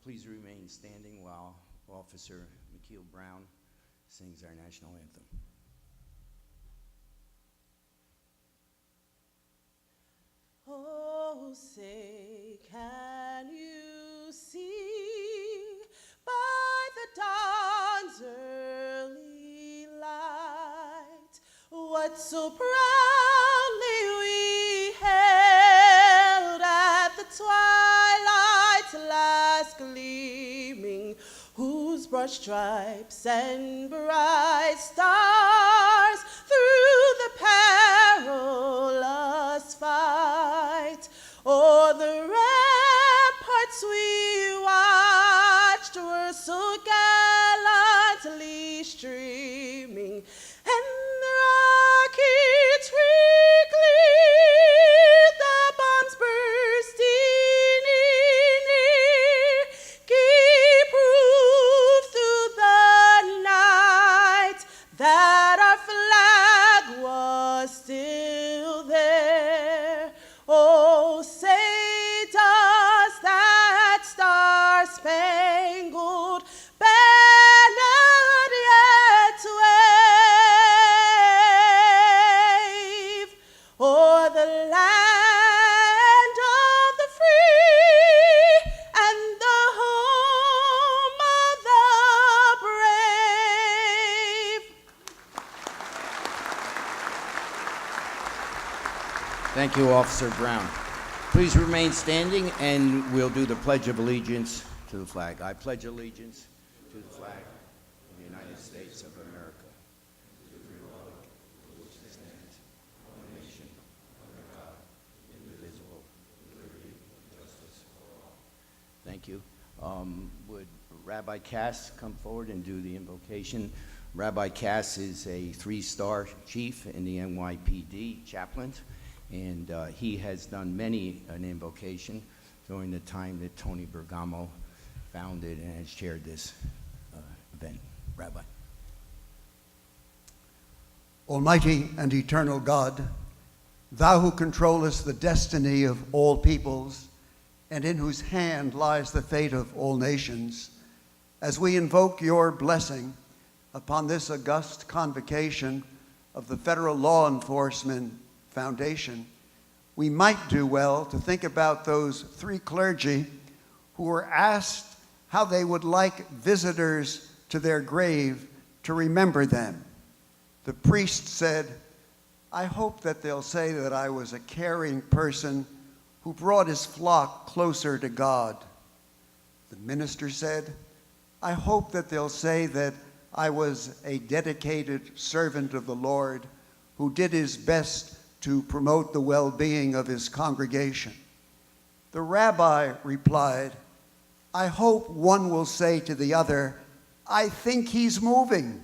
Please remain standing while Officer McKeel Brown sings our national anthem. Oh, say, can you see by the dawn's early light what so proudly we hailed at the twilight's last gleaming, whose broad stripes and bright stars through the perilous fight o'er the ramparts we watched were so gallantly streaming, and the rockets recleared, the bombs bursting in air, gave proof through the night that our flag was still there. Oh, say does that star-spangled banner yet wave o'er the land of the free and the home of the brave? Thank you, Officer Brown. Please remain standing, and we'll do the Pledge of Allegiance to the flag. I pledge allegiance to the flag of the United States of America, to the republic for which it stands, one nation, under God, indivisible, with liberty and justice for all. Thank you. Would Rabbi Cass come forward and do the invocation? Rabbi Cass is a 3-star chief in the NYPD chaplain, and he has done many an invocation during the time that Tony Bergamo founded and has chaired this event. Rabbi. Almighty and eternal God, thou who controllest the destiny of all peoples, and in whose hand lies the fate of all nations, as we invoke your blessing upon this august convocation of the Federal Law Enforcement Foundation, we might do well to think about those 3 clergy who were asked how they would like visitors to their grave to remember them. The priest said, I hope that they'll say that I was a caring person who brought his flock closer to God. The minister said, I hope that they'll say that I was a dedicated servant of the Lord who did his best to promote the well-being of his congregation. The rabbi replied, I hope one will say to the other, I think he's moving.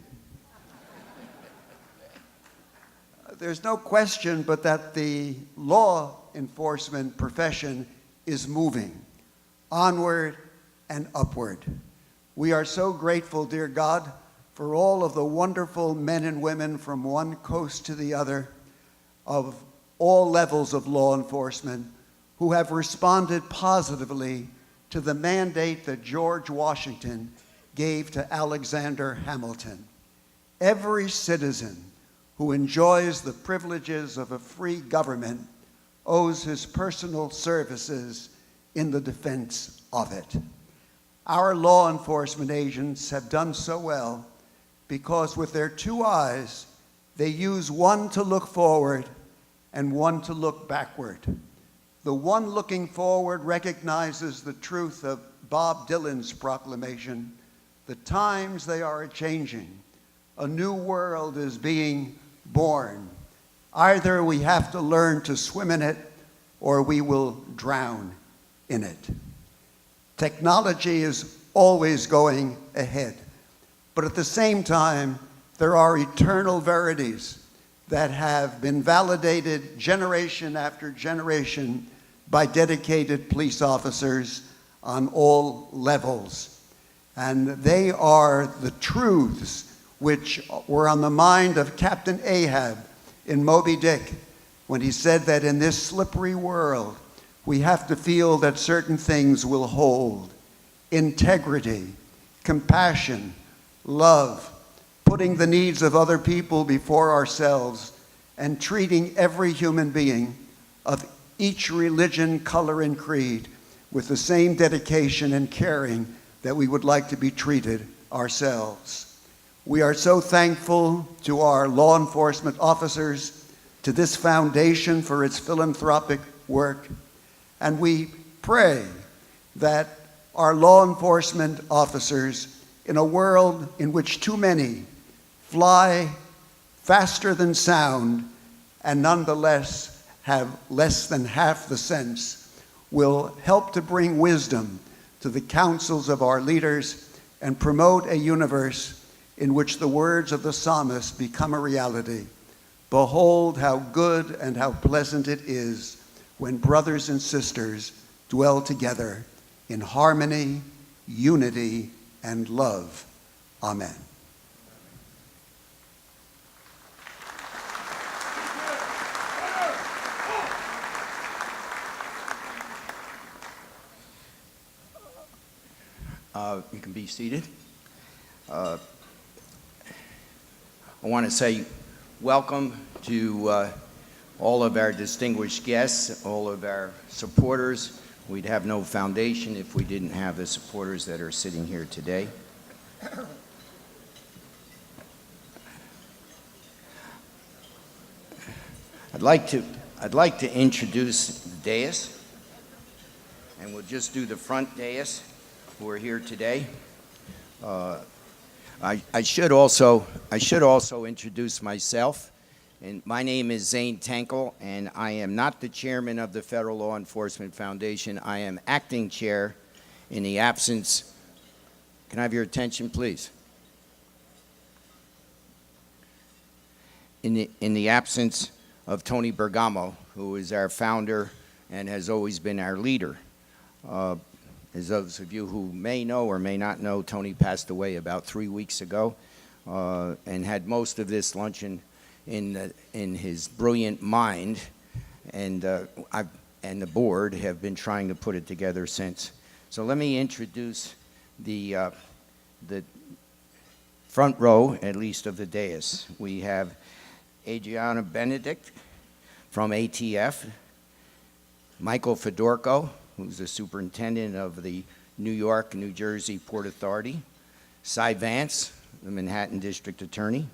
There's no question but that the law enforcement profession is moving onward and upward. We are so grateful, dear God, for all of the wonderful men and women from one coast to the other of all levels of law enforcement who have responded positively to the mandate that George Washington gave to Alexander Hamilton. Every citizen who enjoys the privileges of a free government owes his personal services in the defense of it. Our law enforcement agents have done so well because with their 2 eyes, they use one to look forward and one to look backward. The one looking forward recognizes the truth of Bob Dylan's proclamation, the times they are changing. A new world is being born. Either we have to learn to swim in it or we will drown in it. Technology is always going ahead, but at the same time, there are eternal verities that have been validated generation after generation by dedicated police officers on all levels. And they are the truths which were on the mind of Captain Ahab in Moby Dick when he said that in this slippery world, we have to feel that certain things will hold. integrity, compassion, love, putting the needs of other people before ourselves, and treating every human being of each religion, color, and creed with the same dedication and caring that we would like to be treated ourselves. We are so thankful to our law enforcement officers, to this foundation for its philanthropic work, and we pray that our law enforcement officers, in a world in which too many fly faster than sound and nonetheless have less than half the sense, will help to bring wisdom to the counsels of our leaders and promote a universe in which the words of the psalmist become a reality. Behold how good and how pleasant it is when brothers and sisters dwell together in harmony, unity, and love. Amen. You can be seated. I want to say welcome to all of our distinguished guests, all of our supporters. We'd have no foundation if we didn't have the supporters that are sitting here today. I'd like to introduce the dais, and we'll just do the front dais who are here today. I should also introduce myself. And my name is Zane Tankel, and I am not the chairman of the Federal Law Enforcement Foundation. I am acting chair in the absence. Can I have your attention, please? In the absence of Tony Bergamo, who is our founder and has always been our leader. As those of you who may know or may not know, Tony passed away about 3 weeks ago and had most of this luncheon in his brilliant mind, and the board have been trying to put it together since. So let me introduce the front row, at least, of the dais. We have Adriana Benedict from ATF, Michael Fedorko, who's the superintendent of the New York, New Jersey Port Authority, Cy Vance, the Manhattan District Attorney,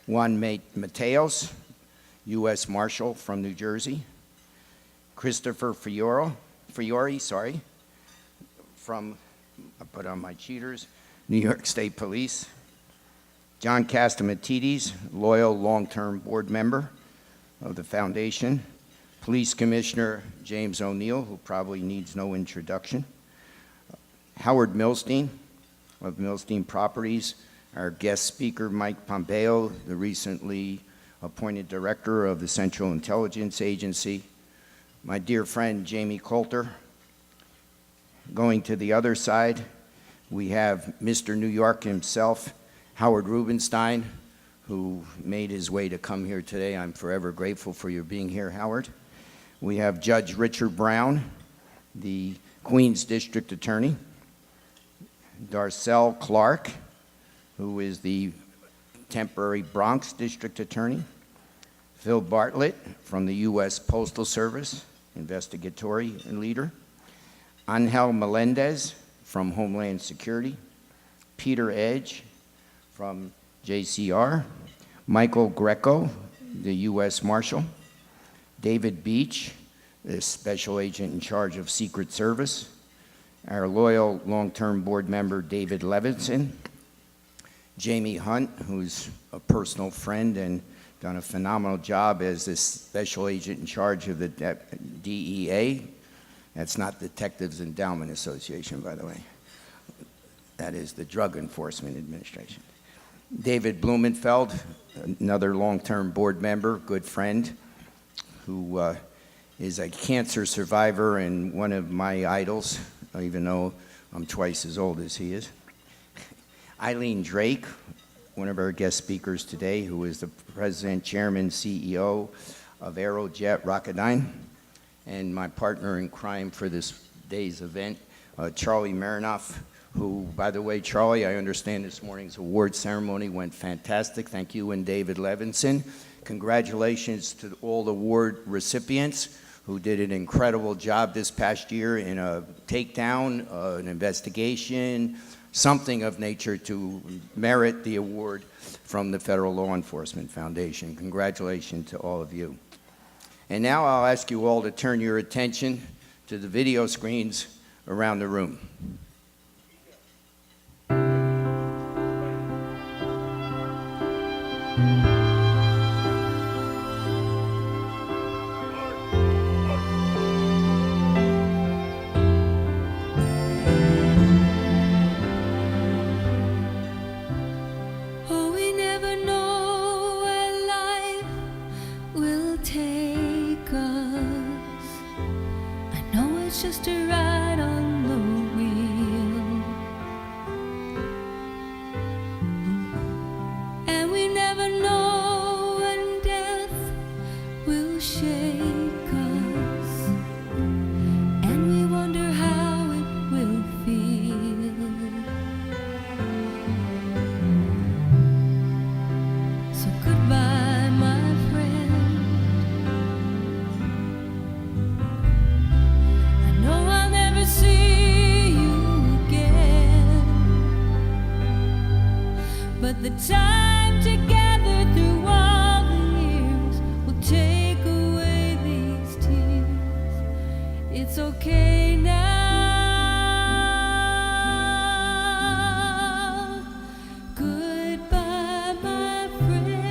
Juan Mateos, U.S. Marshal from New Jersey, Christopher Fiore, from, I put on my cheaters, New York State Police, John Castamatidis, loyal long-term board member of the foundation, Police Commissioner James O'Neill, who probably needs no introduction, Howard Milstein of Milstein Properties, our guest speaker, Mike Pompeo, the recently appointed director of the Central Intelligence Agency, my dear friend Jamie Coulter. Going to the other side, we have Mr. New York himself, Howard Rubenstein, who made his way to come here today. I'm forever grateful for your being here, Howard. We have Judge Richard Brown, the Queens District Attorney, Darcel Clark, who is the temporary Bronx District Attorney, Phil Bartlett from the U.S. Postal Service, investigatory leader, Angel Melendez from Homeland Security, Peter Edge from JCR, Michael Greco, the U.S. Marshal, David Beach, the Special Agent in charge of Secret Service, our loyal long-term board member David Levinson, Jamie Hunt, who's a personal friend and done a phenomenal job as the Special Agent in charge of the DEA. That's not Detectives Endowment Association, by the way. That is the Drug Enforcement Administration. David Blumenfeld, another long-term board member, good friend, who is a cancer survivor and one of my idols, even though I'm twice as old as he is. Eileen Drake, one of our guest speakers today, who is the president, chairman, CEO of Aerojet Rocketdyne, and my partner in crime for this day's event, Charlie Marinoff, who, by the way, Charlie, I understand this morning's award ceremony went fantastic. Thank you, and David Levinson. Congratulations to all the award recipients who did an incredible job this past year in a takedown, an investigation, something of nature to merit the award from the Federal Law Enforcement Foundation. Congratulations to all of you. And now I'll ask you all to turn your attention to the video screens around the room. Just a ride on the wheel, and we never know when death will shake us, and we wonder how it will feel. So goodbye, my friend. See you again, but the time together through all the years will take away these tears. It's okay now. Goodbye, my friend.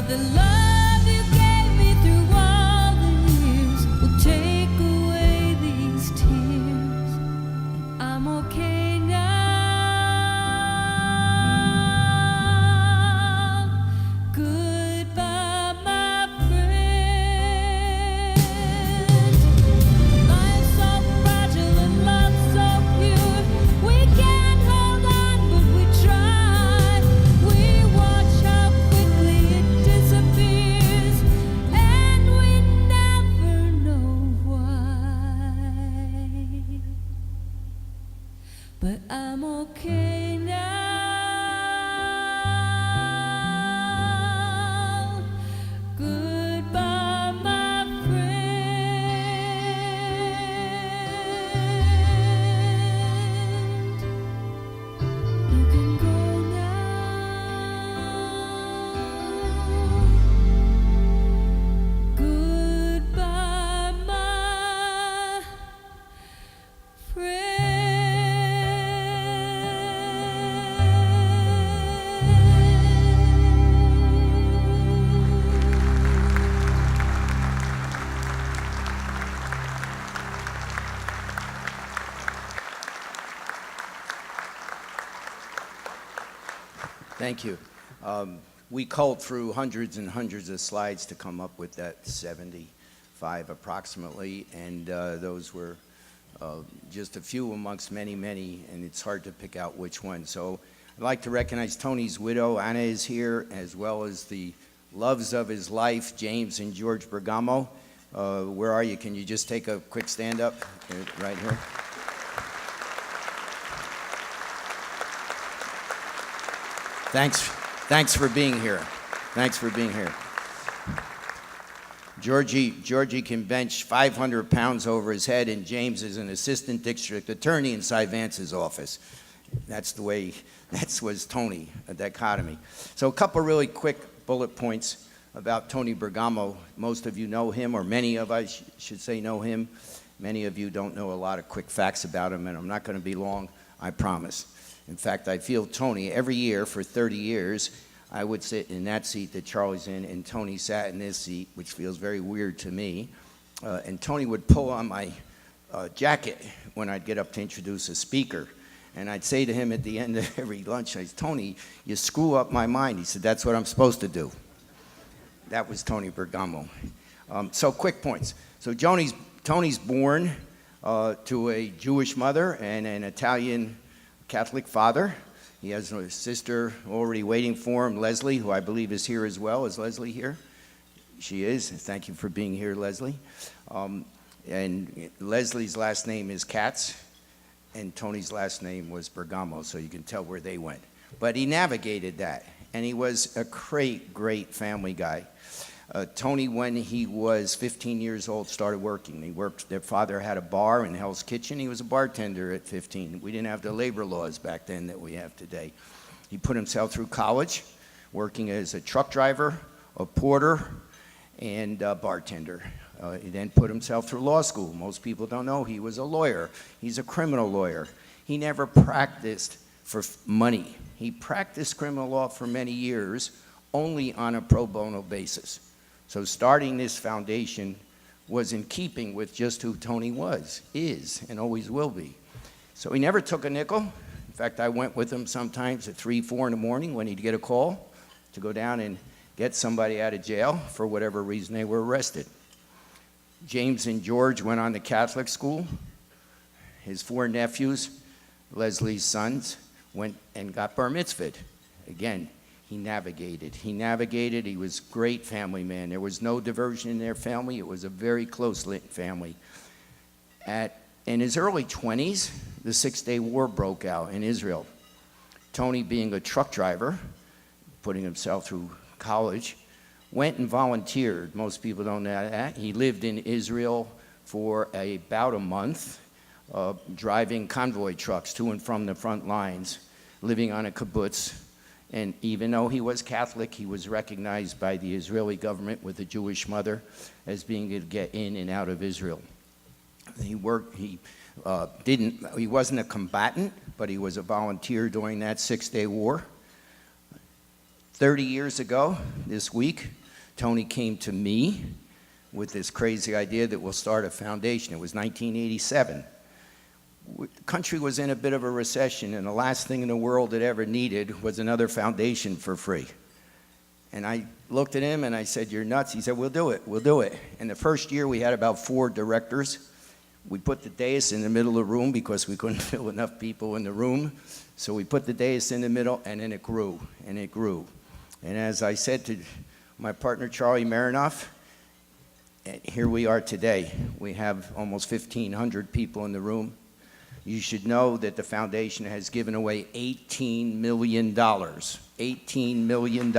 The love you gave me through all the years will take away these tears. I'm okay now. Goodbye, my friend. Life's so fragile and love's so pure. We can't hold on, but we try. We watch how quickly it disappears, and we never know why. But I'm okay now. Goodbye, my friend. You can go now. Goodbye, my friend. Thank you. We culled through hundreds and hundreds of slides to come up with that 75 approximately, and those were just a few amongst many, many, and it's hard to pick out which one. So I'd like to recognize Tony's widow, Anna is here, as well as the loves of his life, James and George Bergamo. Where are you? Can you just take a quick stand up right here? Thanks for being here. Thanks for being here. Georgie can bench 500 pounds over his head, and James is an assistant district attorney in Cy Vance's office. That was Tony, a dichotomy. So a couple really quick bullet points about Tony Bergamo. Most of you know him, or many of us should say know him. Many of you don't know a lot of quick facts about him, and I'm not going to be long, I promise. In fact, I feel Tony every year for 30 years. I would sit in that seat that Charlie's in, and Tony sat in this seat, which feels very weird to me. And Tony would pull on my jacket when I'd get up to introduce a speaker. And I'd say to him at the end of every lunch, I said, Tony, you screw up my mind. He said, that's what I'm supposed to do. That was Tony Bergamo. So quick points. So Tony's born to a Jewish mother and an Italian Catholic father. He has a sister already waiting for him, Leslie, who I believe is here as well. Is Leslie here? She is. Thank you for being here, Leslie. And Leslie's last name is Katz, and Tony's last name was Bergamo, so you can tell where they went. But he navigated that, and he was a great, great family guy. Tony, when he was 15 years old, started working. He worked, their father had a bar in Hell's Kitchen. He was a bartender at 15. We didn't have the labor laws back then that we have today. He put himself through college, working as a truck driver, a porter, and a bartender. He then put himself through law school. Most people don't know he was a lawyer. He's a criminal lawyer. He never practiced for money. He practiced criminal law for many years, only on a pro bono basis. So starting this foundation was in keeping with just who Tony was, is, and always will be. So he never took a nickel. In fact, I went with him sometimes at 3, 4 in the morning when he'd get a call to go down and get somebody out of jail for whatever reason they were arrested. James and George went on to Catholic school. His 4 nephews, Leslie's sons, went and got bar mitzvahed. Again, he navigated. He was a great family man. There was no diversion in their family. It was a very close-knit family. In his early 20s, the Six-Day War broke out in Israel. Tony, being a truck driver, putting himself through college, went and volunteered. Most people don't know that. He lived in Israel for about a month, driving convoy trucks to and from the front lines, living on a kibbutz. And even though he was Catholic, he was recognized by the Israeli government with a Jewish mother as being able to get in and out of Israel. He wasn't a combatant, but he was a volunteer during that Six-Day War. 30 years ago, this week, Tony came to me with this crazy idea that we'll start a foundation. It was 1987. The country was in a bit of a recession, and the last thing in the world it ever needed was another foundation for free. And I looked at him and I said, you're nuts. He said, we'll do it. And the first year we had about 4 directors. We put the dais in the middle of the room because we couldn't fill enough people in the room. So we put the dais in the middle, and then it grew, and it grew. And as I said to my partner, Charlie Marinoff, here we are today. We have almost 1,500 people in the room. You should know that the foundation has given away $18 million. $18 million.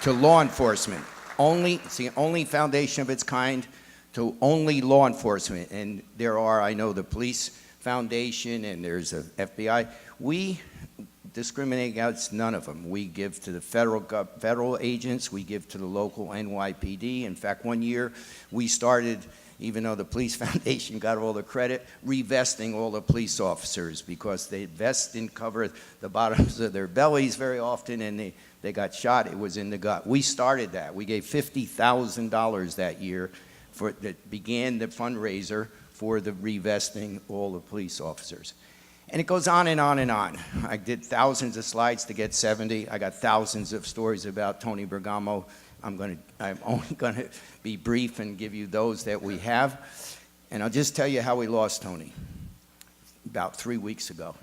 To law enforcement. It's the only foundation of its kind to only law enforcement. And there are, I know, the police foundation and there's a FBI. We discriminate against none of them. We give to the federal agents, we give to the local NYPD. In fact, one year we started, even though the police foundation got all the credit, revesting all the police officers because the vest didn't cover the bottoms of their bellies very often, and they got shot, it was in the gut. We started that. We gave $50,000 that year that began the fundraiser for the revesting all the police officers. And it goes on and on and on. I did thousands of slides to get 70. I got thousands of stories about Tony Bergamo. I'm only going to be brief and give you those that we have. And I'll just tell you how we lost Tony about 3 weeks ago.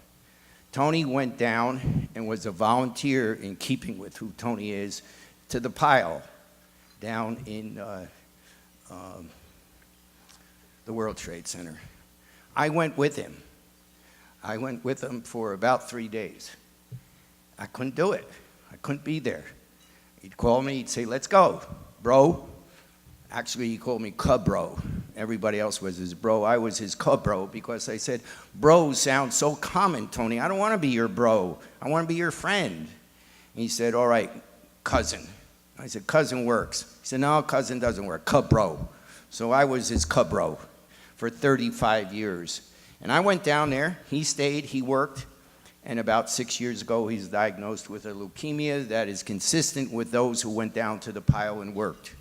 Tony went down and was a volunteer, in keeping with who Tony is, to the pile down in the World Trade Center. I went with him. I went with him for about 3 days. I couldn't do it. I couldn't be there. He'd call me, he'd say, let's go, bro. Actually, he called me cub bro. Everybody else was his bro. I was his cub bro because I said, bro sounds so common, Tony. I don't want to be your bro. I want to be your friend. He said, all right, cousin. I said, cousin works. He said, no, cousin doesn't work, cub bro. So I was his cub bro for 35 years. And I went down there, he stayed, he worked, and about 6 years ago, he's diagnosed with a leukemia that is consistent with those who went down to the pile and worked.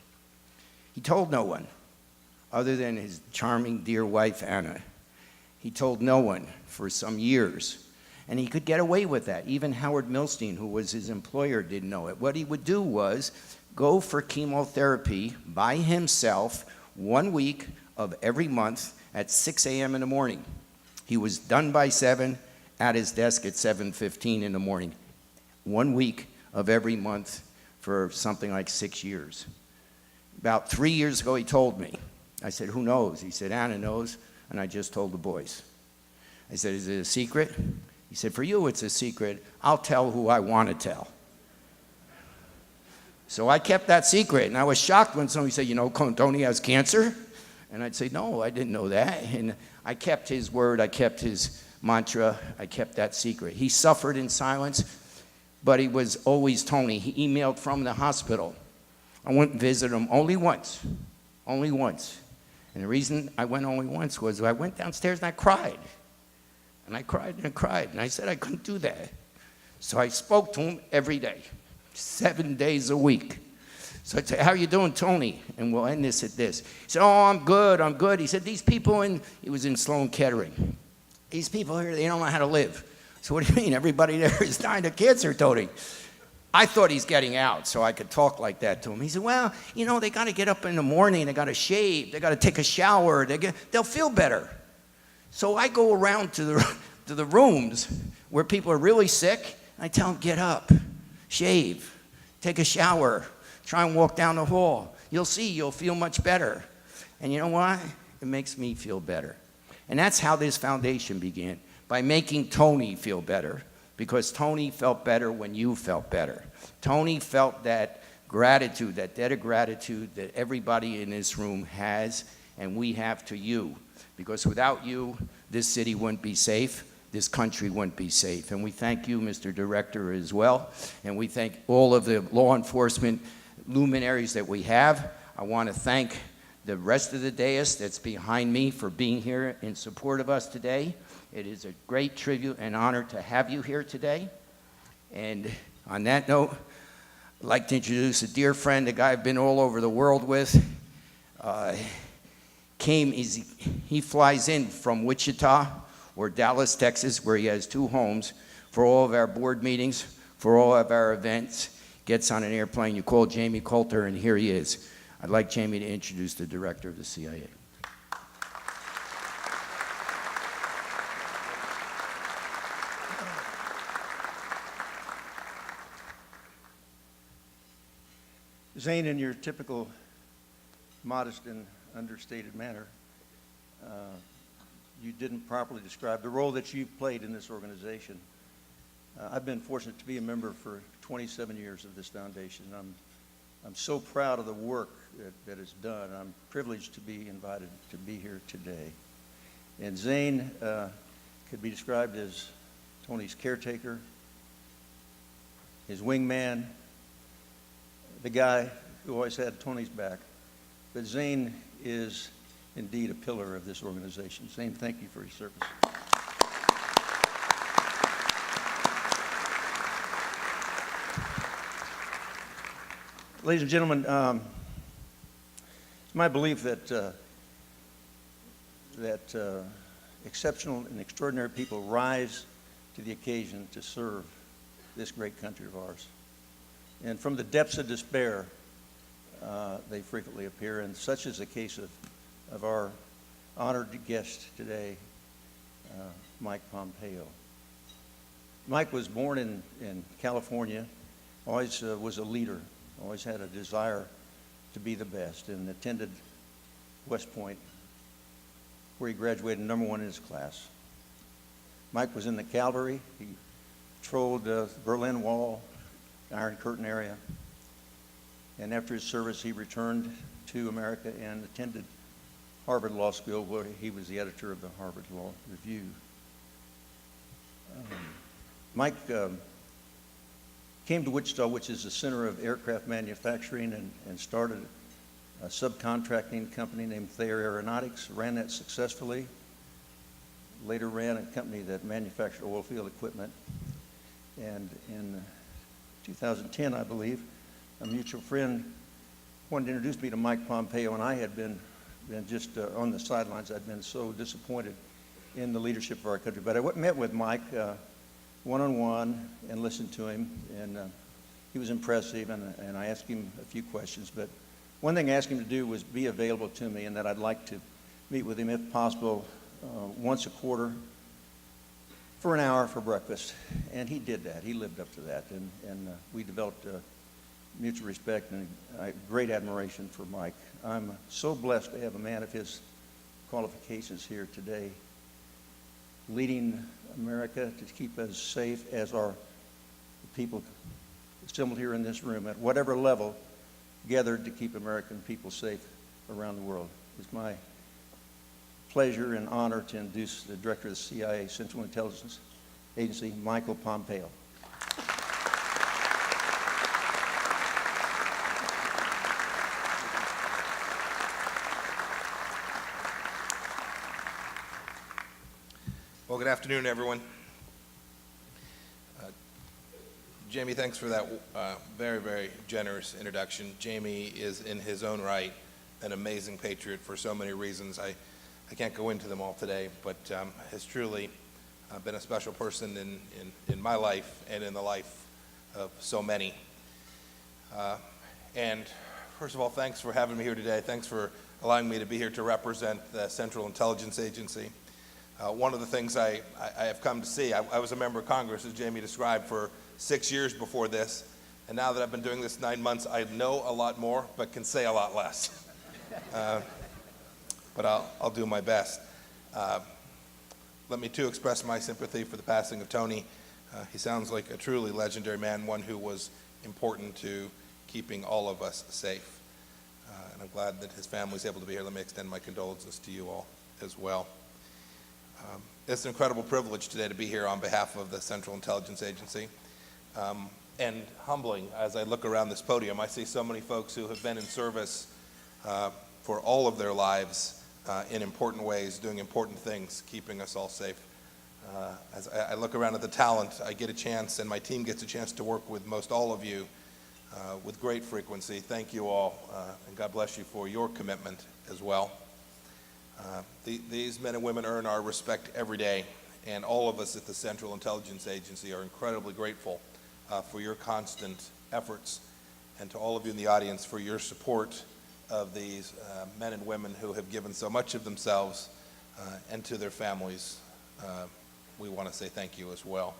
He told no one, other than his charming, dear wife, Anna. He told no one for some years. And he could get away with that. Even Howard Milstein, who was his employer, didn't know it. What he would do was go for chemotherapy by himself 1 week of every month at 6 a.m. in the morning. He was done by 7, at his desk at 7:15 in the morning. 1 week of every month for something like 6 years. About 3 years ago, he told me. I said, who knows? He said, Anna knows, and I just told the boys. I said, is it a secret? He said, for you, it's a secret. I'll tell who I want to tell. So I kept that secret, and I was shocked when somebody said, you know, Tony has cancer? And I'd say, no, I didn't know that. And I kept his word, I kept his mantra, I kept that secret. He suffered in silence, but he was always Tony. He emailed from the hospital. I went and visited him only once. And the reason I went only once was I went downstairs and I cried. And I cried and I cried. And I said I couldn't do that. So I spoke to him every day, 7 days a week. So I'd say, how you doing, Tony? And we'll end this at this. He said, oh, I'm good. He said, these people he was in Sloan Kettering. These people here, they don't know how to live. So what do you mean? Everybody there is dying of cancer, Tony. I thought he's getting out, so I could talk like that to him. He said, well, you know, they got to get up in the morning. They got to shave. They got to take a shower. They'll feel better. So I go around to the rooms where people are really sick. And I tell them, get up, shave, take a shower, try and walk down the hall. You'll see, you'll feel much better. And you know why? It makes me feel better. And that's how this foundation began, by making Tony feel better. Because Tony felt better when you felt better. Tony felt that gratitude, that debt of gratitude that everybody in this room has and we have to you. Because without you, this city wouldn't be safe, this country wouldn't be safe. And we thank you, Mr. Director, as well. And we thank all of the law enforcement luminaries that we have. I want to thank the rest of the dais that's behind me for being here in support of us today. It is a great tribute and honor to have you here today. And on that note, I'd like to introduce a dear friend, a guy I've been all over the world with. He flies in from Wichita or Dallas, Texas, where he has 2 homes, for all of our board meetings, for all of our events. Gets on an airplane, you call Jamie Coulter, and here he is. I'd like Jamie to introduce the director of the CIA. Zane, in your typical modest and understated manner, you didn't properly describe the role that you've played in this organization. I've been fortunate to be a member for 27 years of this foundation. I'm so proud of the work that is done. I'm privileged to be invited to be here today. And Zane could be described as Tony's caretaker, his wingman, the guy who always had Tony's back. But Zane is indeed a pillar of this organization. Zane, thank you for your service. Ladies and gentlemen, it's my belief that exceptional and extraordinary people rise to the occasion to serve this great country of ours. And from the depths of despair, they frequently appear, and such is the case of our honored guest today, Mike Pompeo. Mike was born in California, always was a leader, always had a desire to be the best, and attended West Point, where he graduated #1 in his class. Mike was in the cavalry. He patrolled the Berlin Wall. Iron Curtain area. And after his service, he returned to America and attended Harvard Law School, where he was the editor of the Harvard Law Review. Mike came to Wichita, which is the center of aircraft manufacturing, and started a subcontracting company named Thayer Aeronautics, ran that successfully, later ran a company that manufactured oil field equipment. And in 2010, I believe, a mutual friend wanted to introduce me to Mike Pompeo, and I had been just on the sidelines. I'd been so disappointed in the leadership of our country. But I met with Mike one-on-one and listened to him, and he was impressive, and I asked him a few questions. But one thing I asked him to do was be available to me, and that I'd like to meet with him, if possible, once a quarter for an hour for breakfast. And he did that. He lived up to that, and we developed mutual respect and great admiration for Mike. I'm so blessed to have a man of his qualifications here today, leading America to keep us safe, as are the people assembled here in this room at whatever level, gathered to keep American people safe around the world. It's my pleasure and honor to introduce the Director of the CIA, Central Intelligence Agency, Michael Pompeo. Well, good afternoon, everyone. Jamie, thanks for that very, very generous introduction. Jamie is, in his own right, an amazing patriot for so many reasons. I can't go into them all today, but has truly been a special person in my life and in the life of so many. And first of all, thanks for having me here today. Thanks for allowing me to be here to represent the Central Intelligence Agency. One of the things I have come to see, I was a member of Congress, as Jamie described, for 6 years before this, and now that I've been doing this 9 months, I know a lot more, but can say a lot less. But I'll do my best. Let me too express my sympathy for the passing of Tony. He sounds like a truly legendary man, one who was important to keeping all of us safe. And I'm glad that his family's able to be here. Let me extend my condolences to you all as well. It's an incredible privilege today to be here on behalf of the Central Intelligence Agency. And humbling, as I look around this podium, I see so many folks who have been in service for all of their lives in important ways, doing important things, keeping us all safe. As I look around at the talent, I get a chance, and my team gets a chance to work with most all of you with great frequency. Thank you all, and God bless you for your commitment as well. These men and women earn our respect every day, and all of us at the Central Intelligence Agency are incredibly grateful for your constant efforts, and to all of you in the audience for your support of these men and women who have given so much of themselves, and to their families. We want to say thank you as well.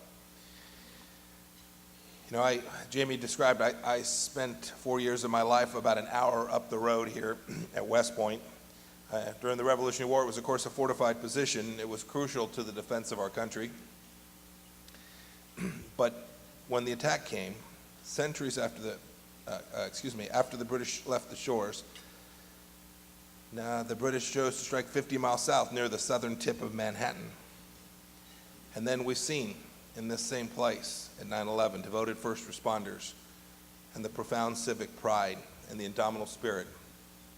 You know, Jamie described, I spent 4 years of my life about an hour up the road here at West Point. During the Revolutionary War, it was, of course, a fortified position. It was crucial to the defense of our country. But when the attack came, centuries after the British left the shores, the British chose to strike 50 miles south near the southern tip of Manhattan. And then we've seen in this same place at 9/11 devoted first responders and the profound civic pride and the indomitable spirit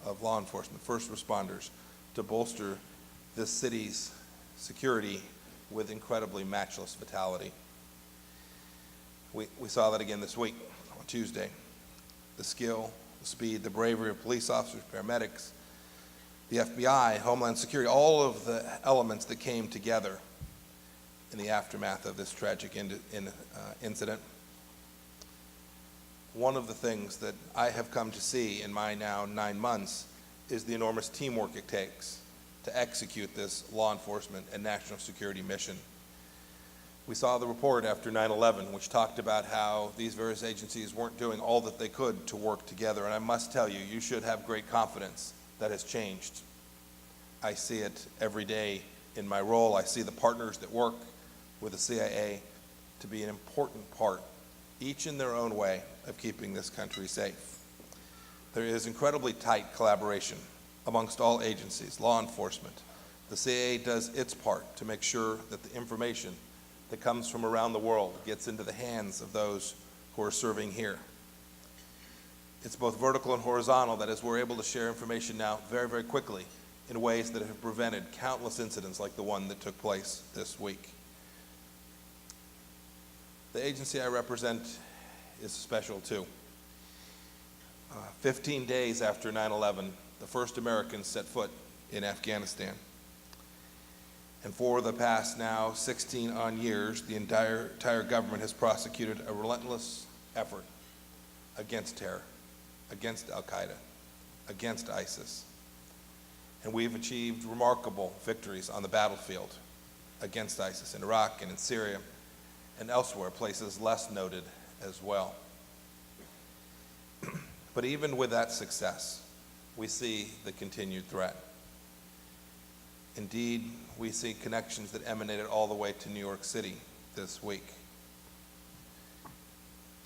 of law enforcement, first responders, to bolster this city's security with incredibly matchless vitality. We saw that again this week on Tuesday. The skill, the speed, the bravery of police officers, paramedics, the FBI, Homeland Security, all of the elements that came together in the aftermath of this tragic incident. One of the things that I have come to see in my now 9 months is the enormous teamwork it takes to execute this law enforcement and national security mission. We saw the report after 9/11, which talked about how these various agencies weren't doing all that they could to work together. And I must tell you, you should have great confidence that has changed. I see it every day in my role. I see the partners that work with the CIA to be an important part, each in their own way of keeping this country safe. There is incredibly tight collaboration amongst all agencies, law enforcement. The CIA does its part to make sure that the information that comes from around the world gets into the hands of those who are serving here. It's both vertical and horizontal, that is, we're able to share information now very, very quickly in ways that have prevented countless incidents like the one that took place this week. The agency I represent is special too. 15 days after 9/11, the first Americans set foot in Afghanistan. And for the past now 16 on years, the entire government has prosecuted a relentless effort against terror, against Al-Qaeda, against ISIS. And we've achieved remarkable victories on the battlefield against ISIS in Iraq and in Syria and elsewhere, places less noted as well. But even with that success, we see the continued threat. Indeed, we see connections that emanated all the way to New York City this week.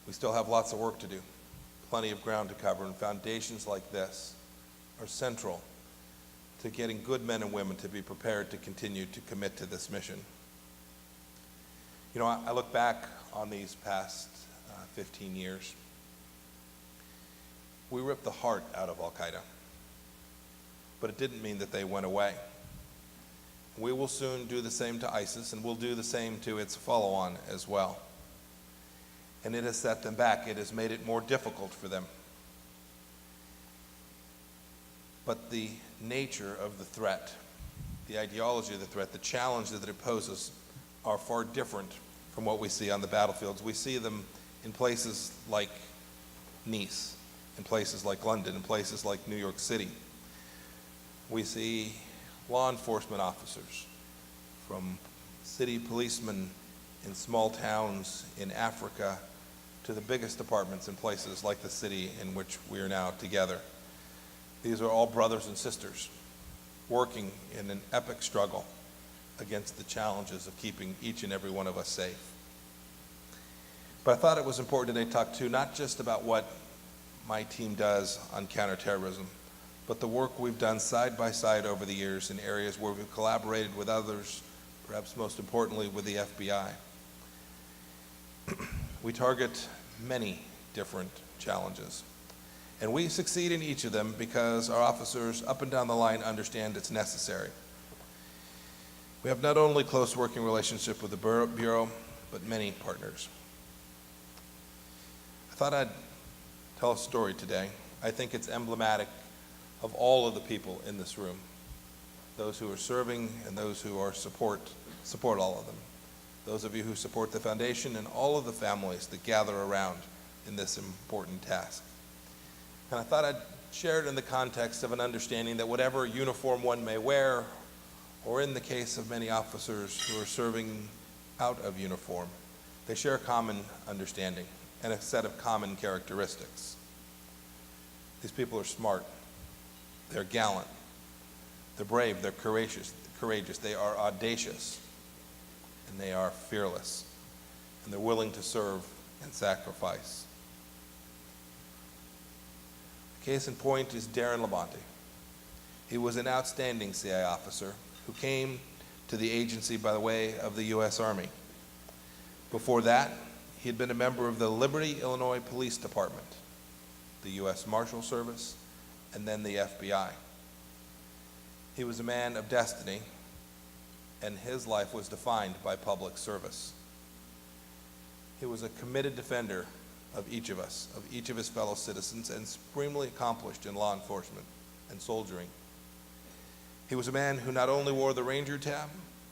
We still have lots of work to do, plenty of ground to cover, and foundations like this are central to getting good men and women to be prepared to continue to commit to this mission. You know, I look back on these past 15 years. We ripped the heart out of Al-Qaeda, but it didn't mean that they went away. We will soon do the same to ISIS, and we'll do the same to its follow-on as well. And it has set them back. It has made it more difficult for them. But the nature of the threat, the ideology of the threat, the challenge that it poses are far different from what we see on the battlefields. We see them in places like Nice, in places like London, in places like New York City. We see law enforcement officers, from city policemen in small towns in Africa to the biggest departments in places like the city in which we are now together. These are all brothers and sisters working in an epic struggle against the challenges of keeping each and every one of us safe. But I thought it was important today to talk too, not just about what my team does on counterterrorism, but the work we've done side by side over the years in areas where we've collaborated with others, perhaps most importantly with the FBI. We target many different challenges, and we succeed in each of them because our officers up and down the line understand it's necessary. We have not only close working relationship with the Bureau, but many partners. I thought I'd tell a story today. I think it's emblematic of all of the people in this room, those who are serving and those who are support all of them, those of you who support the foundation and all of the families that gather around in this important task. And I thought I'd share it in the context of an understanding that whatever uniform one may wear, or in the case of many officers who are serving out of uniform, they share a common understanding and a set of common characteristics. These people are smart, they're gallant, they're brave, they're courageous, they are audacious, and they are fearless, and they're willing to serve and sacrifice. Case in point is Darren Labonte. He was an outstanding CIA officer who came to the agency by the way of the U.S. Army. Before that, he had been a member of the Liberty, Illinois Police Department, the U.S. Marshal Service, and then the FBI. He was a man of destiny, and his life was defined by public service. He was a committed defender of each of us, of each of his fellow citizens, and supremely accomplished in law enforcement and soldiering. He was a man who not only wore the Ranger tab,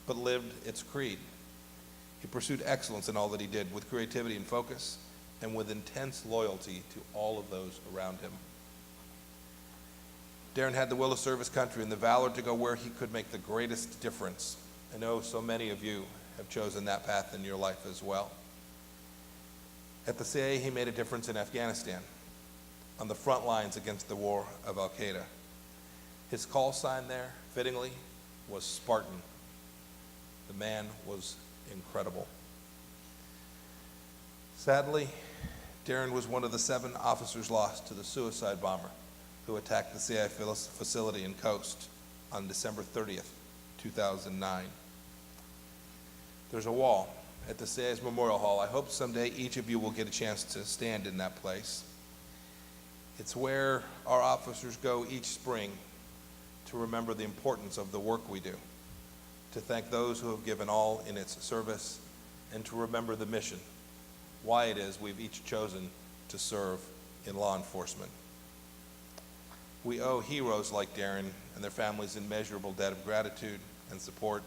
but lived its creed. He pursued excellence in all that he did with creativity and focus, and with intense loyalty to all of those around him. Darren had the will to serve his country and the valor to go where he could make the greatest difference. I know so many of you have chosen that path in your life as well. At the CIA, he made a difference in Afghanistan, on the front lines against the war of Al-Qaeda. His call sign there, fittingly, was Spartan. The man was incredible. Sadly, Darren was one of the 7 officers lost to the suicide bomber who attacked the CIA facility in Coast on December 30th, 2009. There's a wall at the CIA's Memorial Hall. I hope someday each of you will get a chance to stand in that place. It's where our officers go each spring to remember the importance of the work we do, to thank those who have given all in its service, and to remember the mission, why it is we've each chosen to serve in law enforcement. We owe heroes like Darren and their families immeasurable debt of gratitude and support,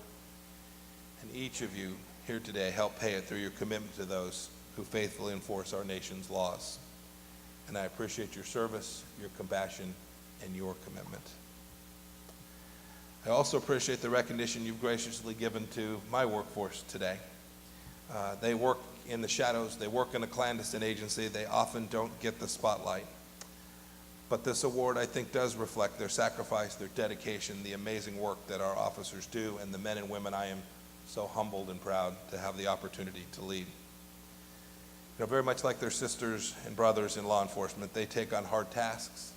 and each of you here today help pay it through your commitment to those who faithfully enforce our nation's laws. And I appreciate your service, your compassion, and your commitment. I also appreciate the recognition you've graciously given to my workforce today. They work in the shadows, they work in a clandestine agency, they often don't get the spotlight. But this award, I think, does reflect their sacrifice, their dedication, the amazing work that our officers do, and the men and women I am so humbled and proud to have the opportunity to lead. You know, very much like their sisters and brothers in law enforcement, they take on hard tasks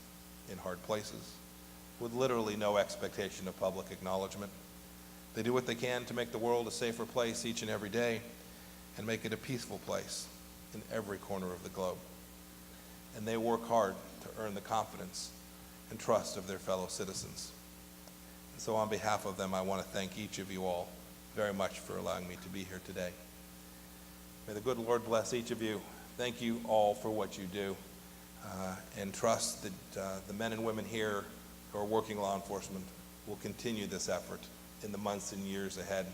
in hard places with literally no expectation of public acknowledgement. They do what they can to make the world a safer place each and every day and make it a peaceful place in every corner of the globe. And they work hard to earn the confidence and trust of their fellow citizens. And so on behalf of them, I want to thank each of you all very much for allowing me to be here today. May the good Lord bless each of you. Thank you all for what you do, and trust that the men and women here who are working law enforcement will continue this effort in the months and years ahead,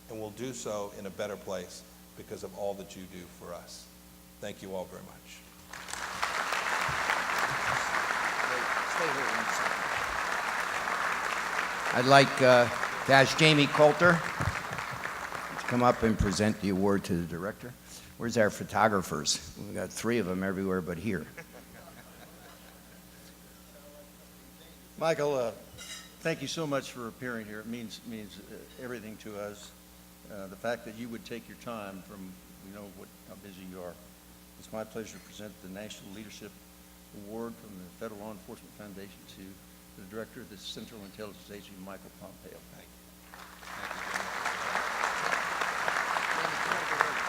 and will do so in a better place because of all that you do for us. Thank you all very much. Stay here 1 second. I'd like to ask Jamie Coulter to come up and present the award to the director. Where's our photographers? We've got 3 of them everywhere but here. Michael, thank you so much for appearing here. It means everything to us. The fact that you would take your time from, how busy you are. It's my pleasure to present the National Leadership Award from the Federal Law Enforcement Foundation to the Director of the Central Intelligence Agency, Michael Pompeo. Thank you. Thank you very much.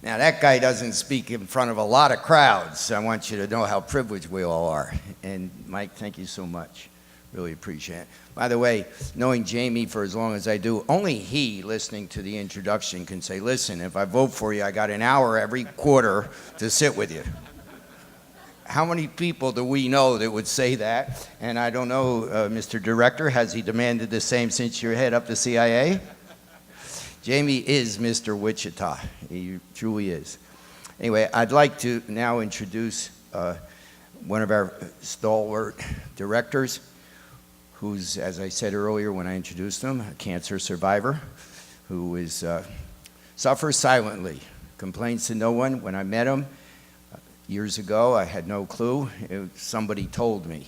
Now, that guy doesn't speak in front of a lot of crowds. I want you to know how privileged we all are. And Mike, thank you so much. Really appreciate it. By the way, knowing Jamie for as long as I do, only he, listening to the introduction, can say, listen, if I vote for you, I got an hour every quarter to sit with you. How many people do we know that would say that? And I don't know, Mr. Director, has he demanded the same since you head up the CIA? Jamie is Mr. Wichita. He truly is. Anyway, I'd like to now introduce one of our stalwart directors, who's, as I said earlier when I introduced him, a cancer survivor who is suffers silently, complains to no one. When I met him years ago, I had no clue. Somebody told me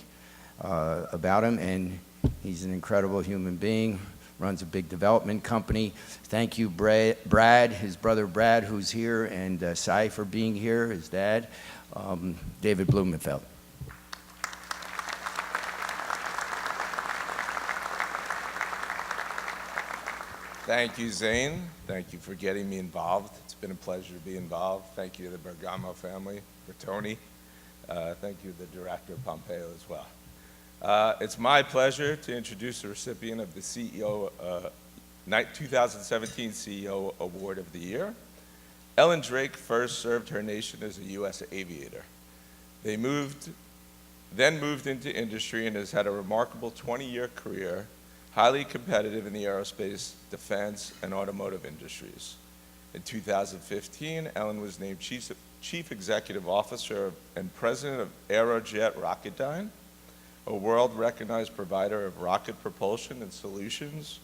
about him, and he's an incredible human being. Runs a big development company. Thank you, Brad, his brother Brad, who's here, and Cy for being here, his dad, David Blumenfeld. Thank you, Zane. Thank you for getting me involved. It's been a pleasure to be involved. Thank you to the Bergamo family, for Tony. Thank you to the Director Pompeo as well. It's my pleasure to introduce the recipient of the CEO 2017 CEO Award of the Year. Ellen Drake first served her nation as a U.S. aviator. Then moved into industry and has had a remarkable 20-year career, highly competitive in the aerospace, defense, and automotive industries. In 2015, Ellen was named Chief Executive Officer and President of Aerojet Rocketdyne, a world-recognized provider of rocket propulsion and solutions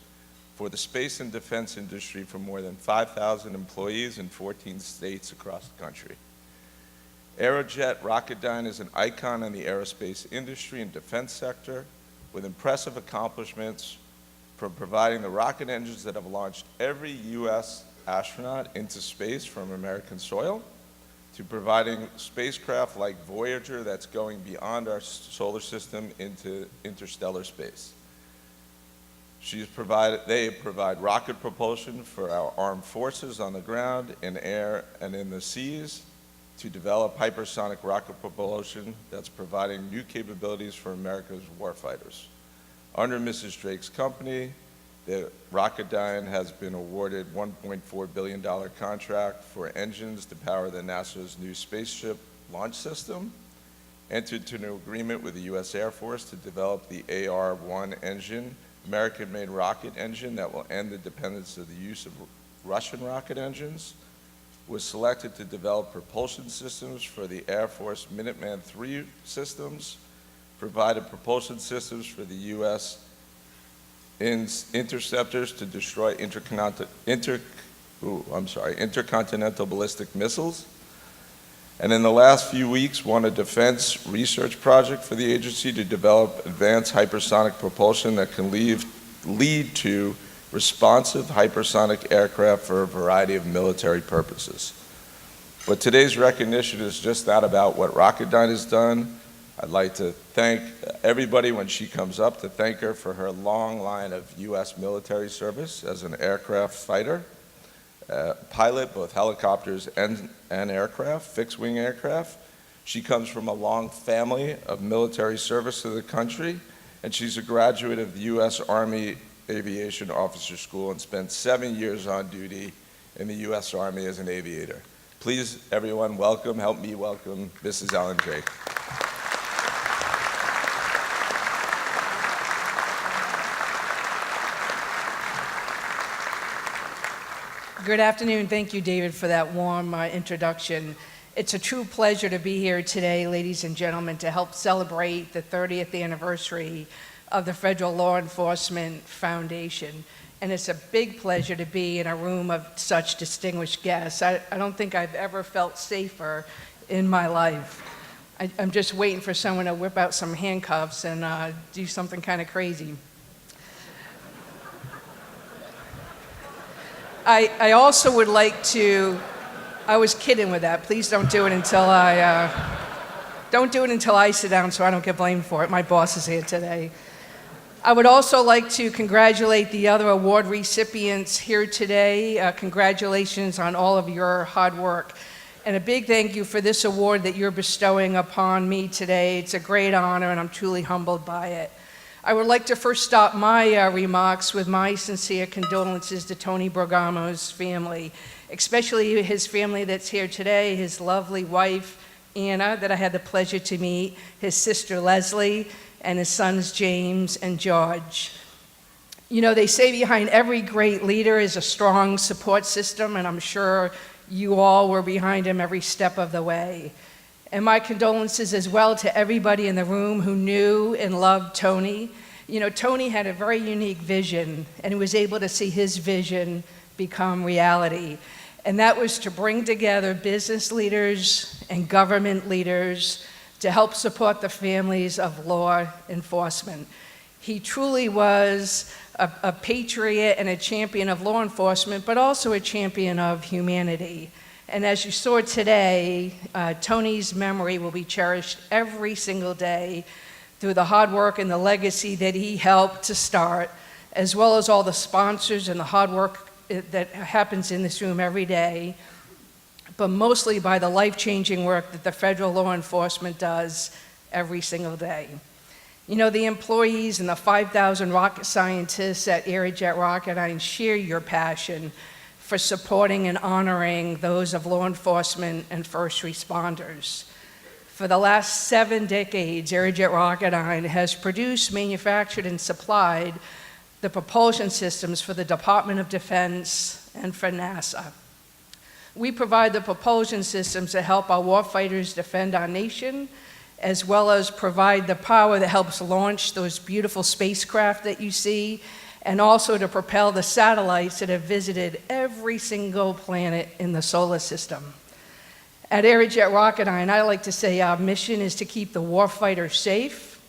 for the space and defense industry for more than 5,000 employees in 14 states across the country. Aerojet Rocketdyne is an icon in the aerospace industry and defense sector, with impressive accomplishments from providing the rocket engines that have launched every U.S. astronaut into space from American soil, to providing spacecraft like Voyager that's going beyond our solar system into interstellar space. They provide rocket propulsion for our armed forces on the ground, in air, and in the seas, to develop hypersonic rocket propulsion that's providing new capabilities for America's warfighters. Under Mrs. Drake's company, the Rocketdyne has been awarded $1.4 billion contract for engines to power the NASA's new spaceship launch system, entered into an agreement with the U.S. Air Force to develop the AR-1 engine, American-made rocket engine that will end the dependence of the use of Russian rocket engines, was selected to develop propulsion systems for the Air Force Minuteman III systems, provided propulsion systems for the U.S. interceptors to destroy intercontinental ballistic missiles, and in the last few weeks won a defense research project for the agency to develop advanced hypersonic propulsion that can lead to responsive hypersonic aircraft for a variety of military purposes. But today's recognition is just not about what Rocketdyne has done. I'd like to thank everybody when she comes up, to thank her for her long line of U.S. military service as an aircraft fighter, pilot, both helicopters and aircraft, fixed-wing aircraft. She comes from a long family of military service to the country, and she's a graduate of the U.S. Army Aviation Officer School and spent 7 years on duty in the U.S. Army as an aviator. Please, everyone, help me welcome Mrs. Ellen Drake. Good afternoon. Thank you, David, for that warm introduction. It's a true pleasure to be here today, ladies and gentlemen, to help celebrate the 30th anniversary of the Federal Law Enforcement Foundation. And it's a big pleasure to be in a room of such distinguished guests. I don't think I've ever felt safer in my life. I'm just waiting for someone to whip out some handcuffs and do something kind of crazy. I also would like to, I was kidding with that. Please don't do it until I sit down so I don't get blamed for it. My boss is here today. I would also like to congratulate the other award recipients here today. Congratulations on all of your hard work. And a big thank you for this award that you're bestowing upon me today. It's a great honor and I'm truly humbled by it. I would like to first start my remarks with my sincere condolences to Tony Bergamo's family, especially his family that's here today, his lovely wife, Anna, that I had the pleasure to meet, his sister Leslie, and his sons James and George. You know, they say behind every great leader is a strong support system, and I'm sure you all were behind him every step of the way. And my condolences as well to everybody in the room who knew and loved Tony. You know, Tony had a very unique vision, and he was able to see his vision become reality. And that was to bring together business leaders and government leaders to help support the families of law enforcement. He truly was a patriot and a champion of law enforcement, but also a champion of humanity. And as you saw today, Tony's memory will be cherished every single day through the hard work and the legacy that he helped to start, as well as all the sponsors and the hard work that happens in this room every day, but mostly by the life-changing work that the federal law enforcement does every single day. You know, the employees and the 5,000 rocket scientists at Aerojet Rocketdyne share your passion for supporting and honoring those of law enforcement and first responders. For the last 7 decades, Aerojet Rocketdyne has produced, manufactured, and supplied the propulsion systems for the Department of Defense and for NASA. We provide the propulsion systems to help our warfighters defend our nation, as well as provide the power that helps launch those beautiful spacecraft that you see, and also to propel the satellites that have visited every single planet in the solar system. At Aerojet Rocketdyne, I like to say our mission is to keep the warfighter safe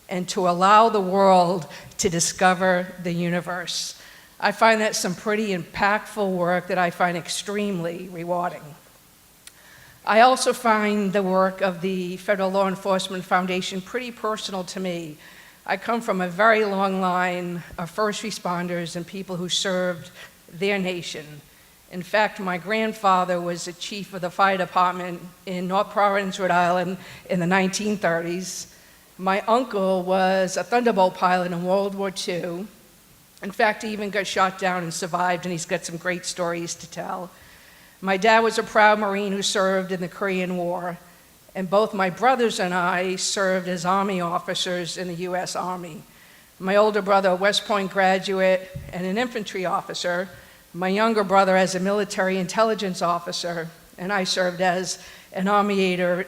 and to allow the world to discover the universe. I find that some pretty impactful work that I find extremely rewarding. I also find the work of the Federal Law Enforcement Foundation pretty personal to me. I come from a very long line of first responders and people who served their nation. In fact, my grandfather was the chief of the fire department in North Providence, Rhode Island in the 1930s. My uncle was a Thunderbolt pilot in World War II. In fact, he even got shot down and survived, and he's got some great stories to tell. My dad was a proud Marine who served in the Korean War, and both my brothers and I served as Army officers in the U.S. Army. My older brother, a West Point graduate and an infantry officer, my younger brother as a military intelligence officer, and I served as an Army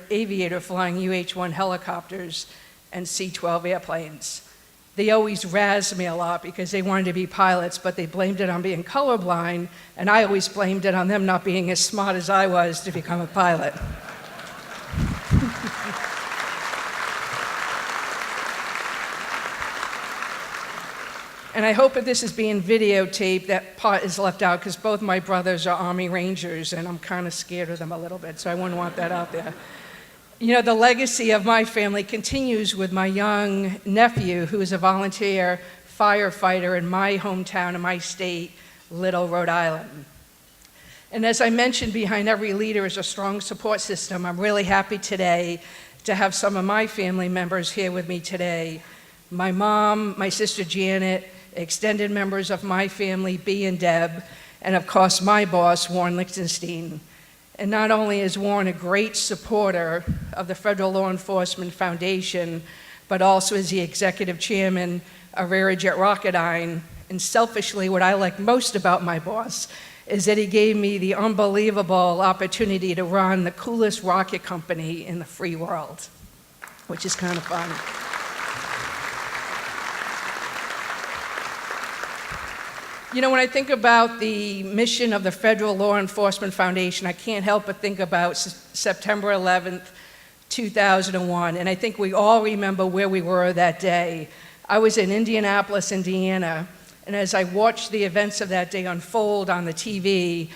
aviator flying UH-1 helicopters and C-12 airplanes. They always razzed me a lot because they wanted to be pilots, but they blamed it on being colorblind, and I always blamed it on them not being as smart as I was to become a pilot. And I hope if this is being videotaped, that part is left out because both my brothers are Army Rangers, and I'm kind of scared of them a little bit, so I wouldn't want that out there. You know, the legacy of my family continues with my young nephew, who is a volunteer firefighter in my hometown, in my state, Little, Rhode Island. And as I mentioned, behind every leader is a strong support system. I'm really happy today to have some of my family members here with me today. My mom, my sister Janet, extended members of my family, Bea and Deb, and of course my boss, Warren Lichtenstein. And not only is Warren a great supporter of the Federal Law Enforcement Foundation, but also is the executive chairman of Aerojet Rocketdyne. And selfishly, what I like most about my boss is that he gave me the unbelievable opportunity to run the coolest rocket company in the free world, which is kind of fun. You know, when I think about the mission of the Federal Law Enforcement Foundation, I can't help but think about September 11th, 2001, and I think we all remember where we were that day. I was in Indianapolis, Indiana, and as I watched the events of that day unfold on the TV,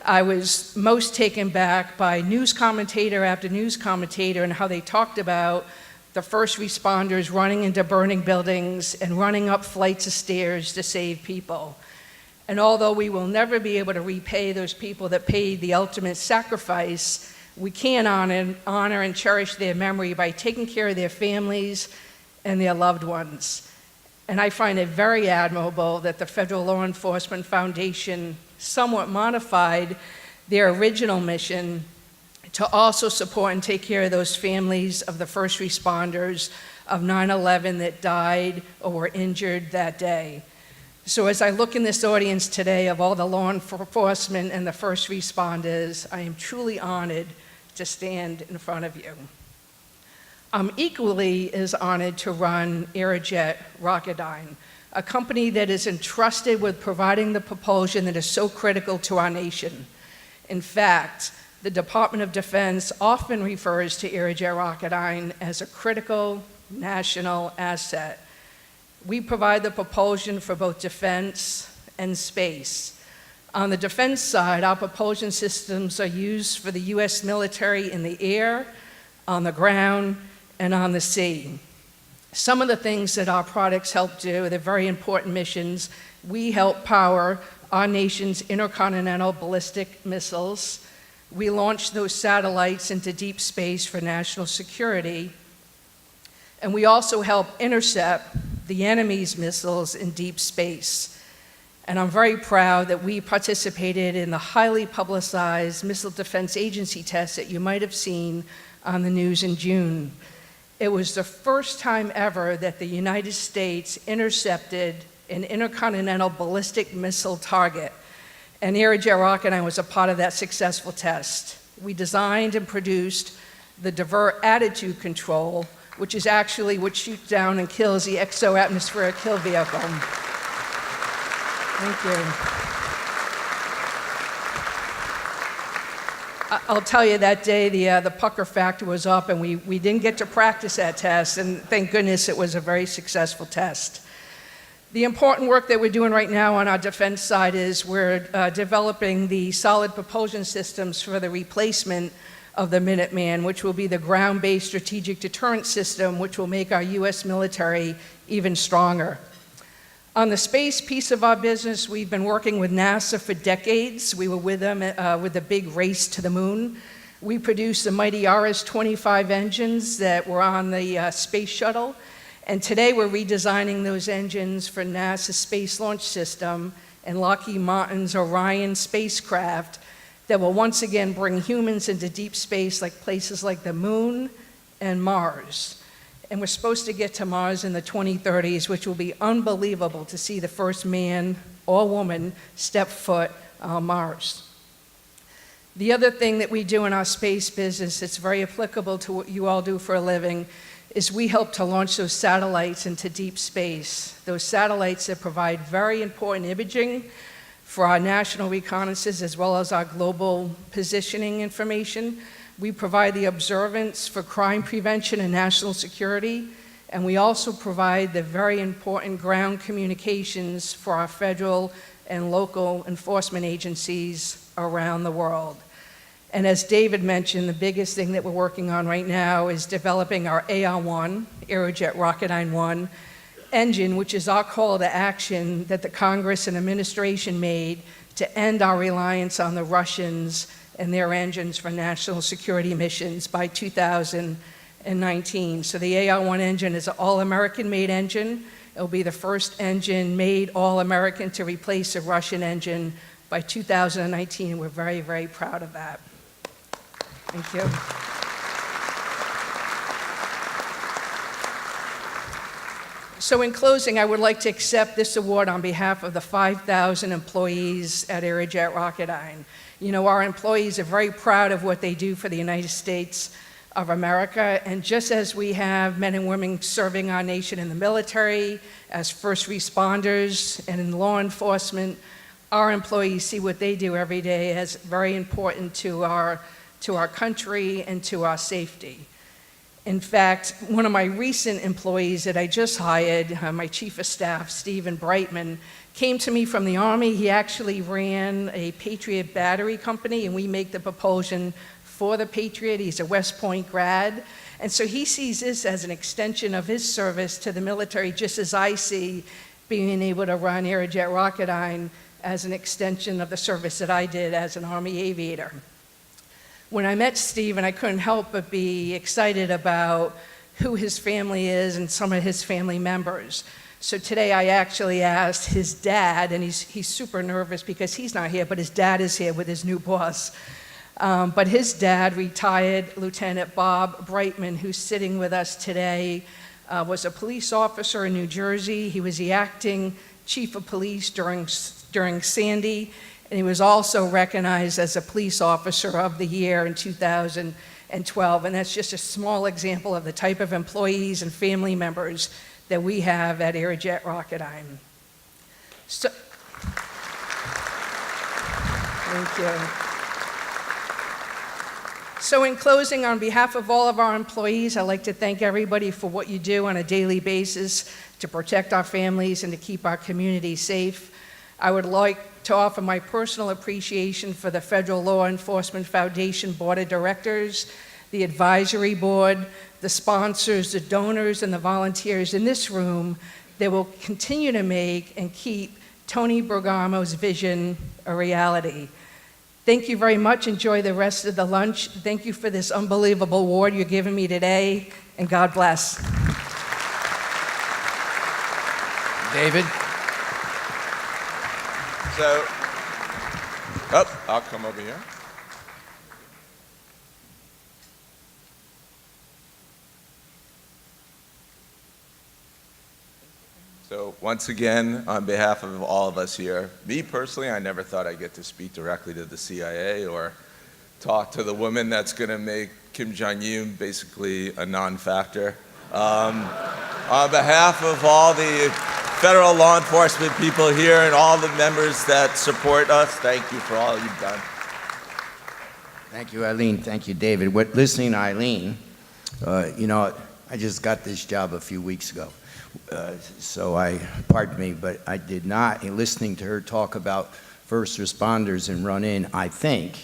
I was most taken back by news commentator after news commentator and how they talked about the first responders running into burning buildings and running up flights of stairs to save people. And although we will never be able to repay those people that paid the ultimate sacrifice, we can honor and cherish their memory by taking care of their families and their loved ones. And I find it very admirable that the Federal Law Enforcement Foundation somewhat modified their original mission to also support and take care of those families of the first responders of 9/11 that died or were injured that day. So as I look in this audience today of all the law enforcement and the first responders, I am truly honored to stand in front of you. I'm equally as honored to run Aerojet Rocketdyne, a company that is entrusted with providing the propulsion that is so critical to our nation. In fact, the Department of Defense often refers to Aerojet Rocketdyne as a critical national asset. We provide the propulsion for both defense and space. On the defense side, our propulsion systems are used for the U.S. military in the air, on the ground, and on the sea. Some of the things that our products help do, they're very important missions. We help power our nation's intercontinental ballistic missiles. We launch those satellites into deep space for national security. And we also help intercept the enemy's missiles in deep space. And I'm very proud that we participated in the highly publicized Missile Defense Agency test that you might have seen on the news in June. It was the first time ever that the United States intercepted an intercontinental ballistic missile target, and Aerojet Rocketdyne was a part of that successful test. We designed and produced the divert attitude control, which is actually what shoots down and kills the exo-atmospheric kill vehicle. Thank you. I'll tell you, that day, the pucker factor was up, and we didn't get to practice that test, and thank goodness it was a very successful test. The important work that we're doing right now on our defense side is we're developing the solid propulsion systems for the replacement of the Minuteman, which will be the ground-based strategic deterrent system, which will make our U.S. military even stronger. On the space piece of our business, we've been working with NASA for decades. We were with them with the big race to the moon. We produced the mighty RS-25 engines that were on the space shuttle. And today we're redesigning those engines for NASA's Space Launch System and Lockheed Martin's Orion spacecraft that will once again bring humans into deep space, like places like the moon and Mars. And we're supposed to get to Mars in the 2030s, which will be unbelievable to see the first man or woman step foot on Mars. The other thing that we do in our space business that's very applicable to what you all do for a living is we help to launch those satellites into deep space. Those satellites that provide very important imaging for our national reconnaissance as well as our global positioning information. We provide the observance for crime prevention and national security, and we also provide the very important ground communications for our federal and local enforcement agencies around the world. And as David mentioned, the biggest thing that we're working on right now is developing our AR-1, Aerojet Rocketdyne 1, engine, which is our call to action that the Congress and administration made to end our reliance on the Russians and their engines for national security missions by 2019. So the AR-1 engine is an all-American made engine. It'll be the first engine made all-American to replace a Russian engine by 2019, and we're very, very proud of that. Thank you. So in closing, I would like to accept this award on behalf of the 5,000 employees at Aerojet Rocketdyne. You know, our employees are very proud of what they do for the United States of America, and just as we have men and women serving our nation in the military, as first responders, and in law enforcement, our employees see what they do every day as very important to our country and to our safety. In fact, one of my recent employees that I just hired, my chief of staff, Stephen Brightman, came to me from the Army. He actually ran a Patriot battery company, and we make the propulsion for the Patriot. He's a West Point grad. And so he sees this as an extension of his service to the military, just as I see being able to run Aerojet Rocketdyne as an extension of the service that I did as an Army aviator. When I met Stephen, I couldn't help but be excited about who his family is and some of his family members. So today I actually asked his dad, and he's super nervous because he's not here, but his dad is here with his new boss. But his dad, retired Lieutenant Bob Brightman, who's sitting with us today, was a police officer in New Jersey. He was the acting chief of police during Sandy, and he was also recognized as a police officer of the year in 2012. And that's just a small example of the type of employees and family members that we have at Aerojet Rocketdyne. So, thank you. So in closing, on behalf of all of our employees, I'd like to thank everybody for what you do on a daily basis to protect our families and to keep our community safe. I would like to offer my personal appreciation for the Federal Law Enforcement Foundation Board of Directors, the advisory board, the sponsors, the donors, and the volunteers in this room that will continue to make and keep Tony Bergamo's vision a reality. Thank you very much. Enjoy the rest of the lunch. Thank you for this unbelievable award you're giving me today, and God bless. David? So, I'll come over here. So once again, on behalf of all of us here, me personally, I never thought I'd get to speak directly to the CIA or talk to the woman that's going to make Kim Jong-un basically a non-factor. On behalf of all the federal law enforcement people here and all the members that support us, thank you for all you've done. Thank you, Eileen. Thank you, David. Listening to Eileen, I just got this job a few weeks ago. Pardon me, but I did not, in listening to her talk about first responders and run in, I think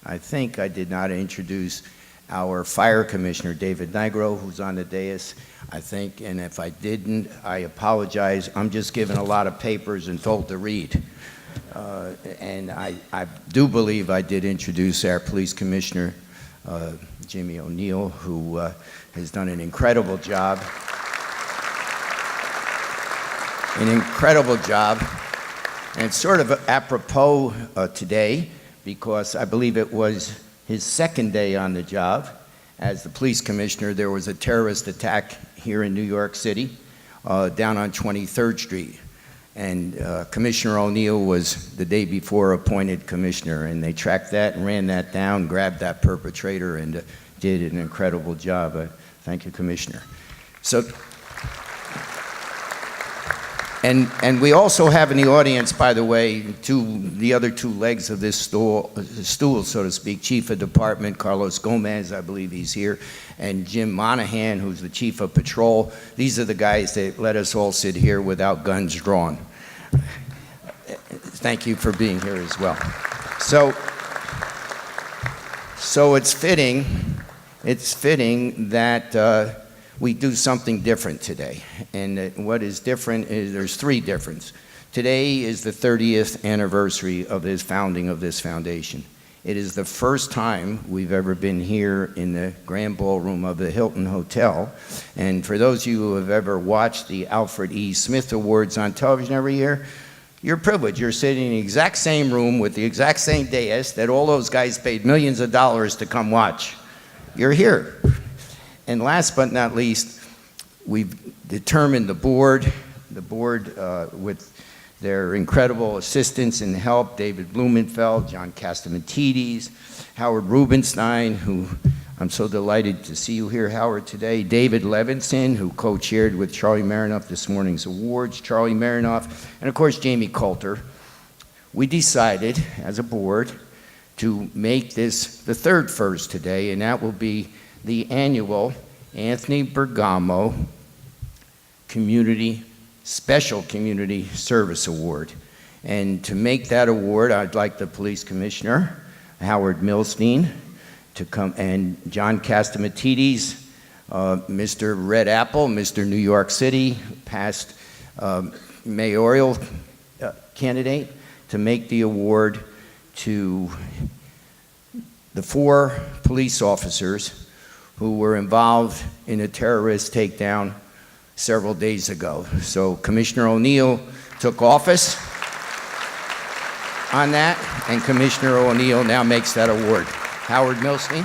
I did not introduce our fire commissioner, David Nigro, who's on the dais, I think, and if I didn't, I apologize. I'm just given a lot of papers and told to read. And I do believe I did introduce our police commissioner, Jimmy O'Neill, who has done an incredible job. An incredible job. And it's sort of apropos today, because I believe it was his second day on the job as the police commissioner. There was a terrorist attack here in New York City, down on 23rd Street. And Commissioner O'Neill was the day before appointed commissioner, and they tracked that and ran that down, grabbed that perpetrator, and did an incredible job. Thank you, Commissioner. So, and we also have in the audience, by the way, the other two legs of this stool, so to speak, Chief of Department Carlos Gomez, I believe he's here, and Jim Monahan, who's the Chief of Patrol. These are the guys that let us all sit here without guns drawn. Thank you for being here as well. So it's fitting that we do something different today. And what is different is there's three differences. Today is the 30th anniversary of his founding of this foundation. It is the first time we've ever been here in the Grand Ballroom of the Hilton Hotel. And for those of you who have ever watched the Alfred E. Smith Awards on television every year, you're privileged. You're sitting in the exact same room with the exact same dais that all those guys paid millions of dollars to come watch. You're here. And last but not least, we've determined the board with their incredible assistance and help, David Blumenfeld, John Castamatidis, Howard Rubenstein, who I'm so delighted to see you here, Howard, today, David Levinson, who co-chaired with Charlie Marinoff this morning's awards, Charlie Marinoff, and of course, Jamie Coulter. We decided, as a board, to make this the third first today, and that will be the annual Anthony Bergamo Special Community Service Award. And to make that award, I'd like the police commissioner, Howard Milstein, to come, and John Castamatidis, Mr. Red Apple, Mr. New York City, past mayoral candidate, to make the award to the 4 police officers who were involved in a terrorist takedown several days ago. So Commissioner O'Neill took office on that, and Commissioner O'Neill now makes that award. Howard Milstein?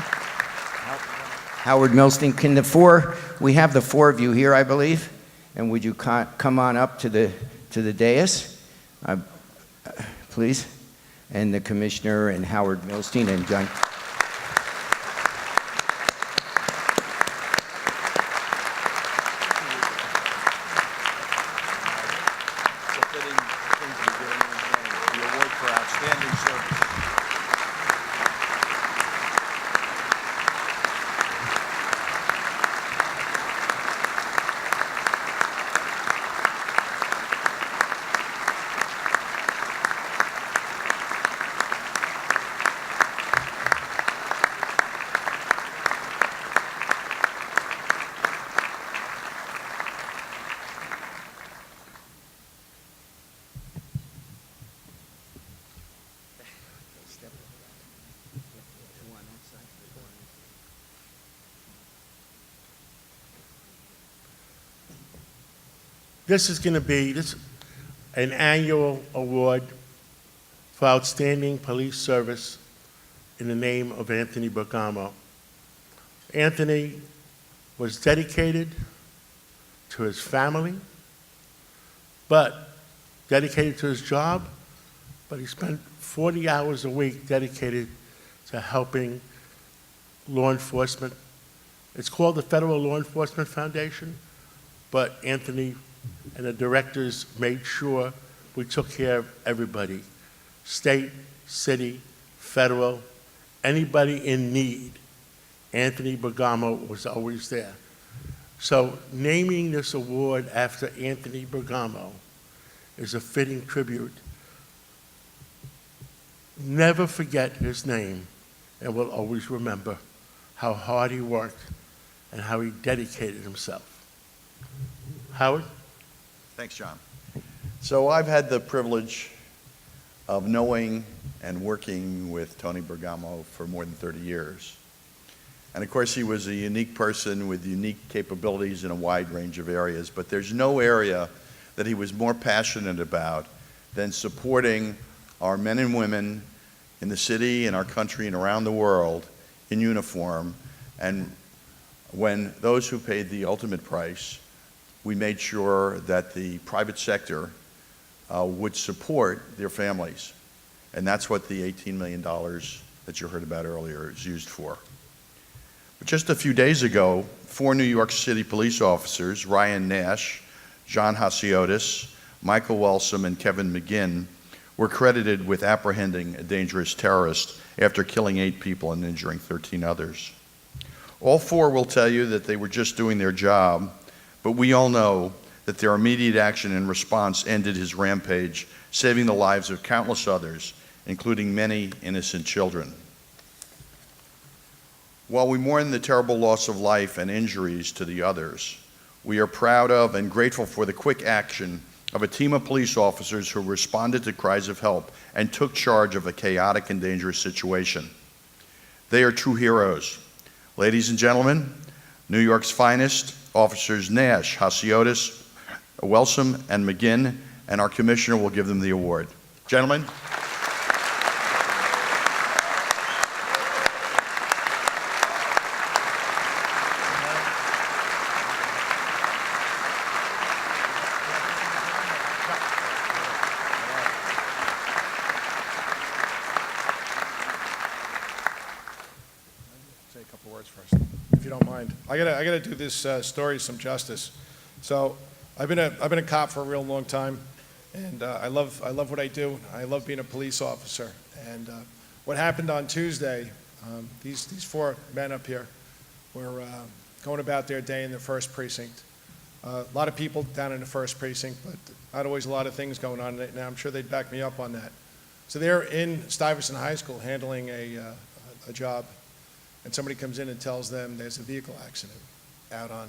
Howard Milstein, we have the 4 of you here, I believe, and would you come on up to the dais, please? And the Commissioner and Howard Milstein and John. This is going to be an annual award for outstanding police service in the name of Anthony Bergamo. Anthony was dedicated to his family, but dedicated to his job, but he spent 40 hours a week dedicated to helping law enforcement. It's called the Federal Law Enforcement Foundation, but Anthony and the directors made sure we took care of everybody, state, city, federal, anybody in need, Anthony Bergamo was always there. So naming this award after Anthony Bergamo is a fitting tribute. Never forget his name, and we'll always remember how hard he worked and how he dedicated himself. Howard? Thanks, John. So I've had the privilege of knowing and working with Tony Bergamo for more than 30 years. And of course, he was a unique person with unique capabilities in a wide range of areas, but there's no area that he was more passionate about than supporting our men and women in the city, in our country, and around the world in uniform. And when those who paid the ultimate price, we made sure that the private sector would support their families. And that's what the $18 million that you heard about earlier is used for. But just a few days ago, 4 New York City police officers, Ryan Nash, John Hasiotis, Michael Welsom, and Kevin McGinn, were credited with apprehending a dangerous terrorist after killing 8 people and injuring 13 others. All 4 will tell you that they were just doing their job, but we all know that their immediate action and response ended his rampage, saving the lives of countless others, including many innocent children. While we mourn the terrible loss of life and injuries to the others, we are proud of and grateful for the quick action of a team of police officers who responded to cries of help and took charge of a chaotic and dangerous situation. They are true heroes. Ladies and gentlemen, New York's finest, Officers Nash, Hasiotis, Welsom, and McGinn, and our commissioner will give them the award. Gentlemen. Say a couple words first, if you don't mind. I gotta do this story some justice. So, I've been a cop for a real long time, and I love what I do. I love being a police officer. And what happened on Tuesday? These 4 men up here were going about their day in the 1st precinct. A lot of people down in the 1st precinct, but not always a lot of things going on. And I'm sure they'd back me up on that. So they're in Stuyvesant High School handling a job. And somebody comes in and tells them there's a vehicle accident out on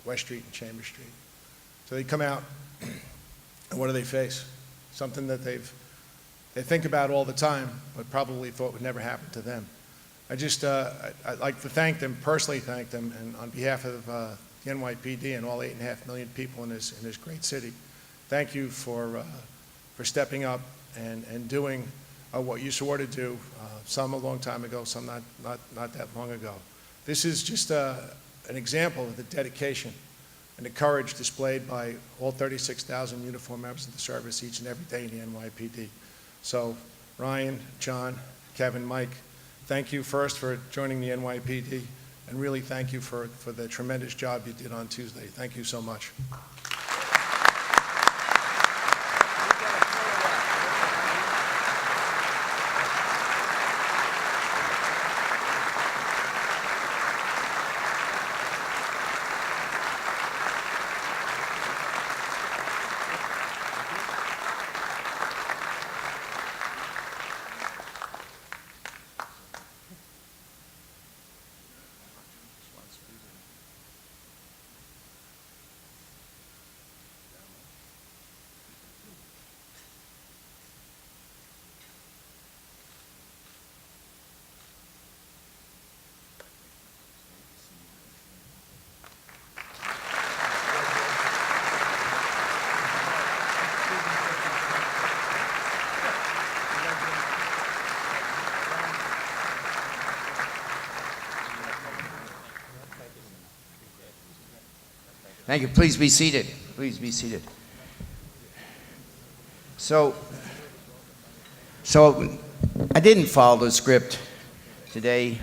West Street and Chambers Street. So they come out, and what do they face? Something that they think about all the time, but probably thought would never happen to them. I'd like to thank them, personally thank them, and on behalf of the NYPD and all 8.5 million people in this great city, thank you for stepping up and doing what you swore to do, some a long time ago, some not that long ago. This is just an example of the dedication and the courage displayed by all 36,000 uniformed members of the service each and every day in the NYPD. So, Ryan, John, Kevin, Mike, thank you first for joining the NYPD, and really thank you for the tremendous job you did on Tuesday. Thank you so much. Thank you. Please be seated. Please be seated. So I didn't follow the script today.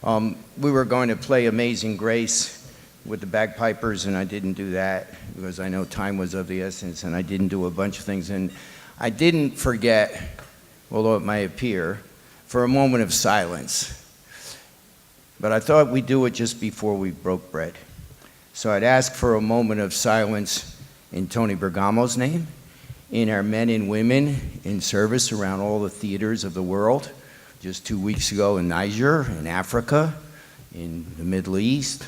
We were going to play Amazing Grace with the bagpipers, and I didn't do that because I know time was of the essence, and I didn't do a bunch of things. And I didn't forget, although it may appear, for a moment of silence but I thought we'd do it just before we broke bread. So I'd ask for a moment of silence in Tony Bergamo's name, in our men and women in service around all the theaters of the world, just 2 weeks ago in Niger, in Africa, in the Middle East,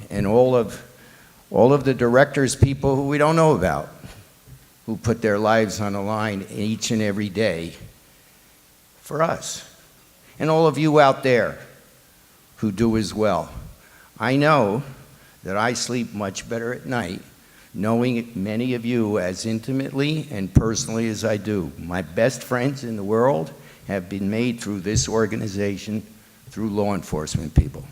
and all of the directors, people who we don't know about, who put their lives on the line each and every day for us. And all of you out there who do as well. I know that I sleep much better at night knowing many of you as intimately and personally as I do. My best friends in the world have been made through this organization, through law enforcement people.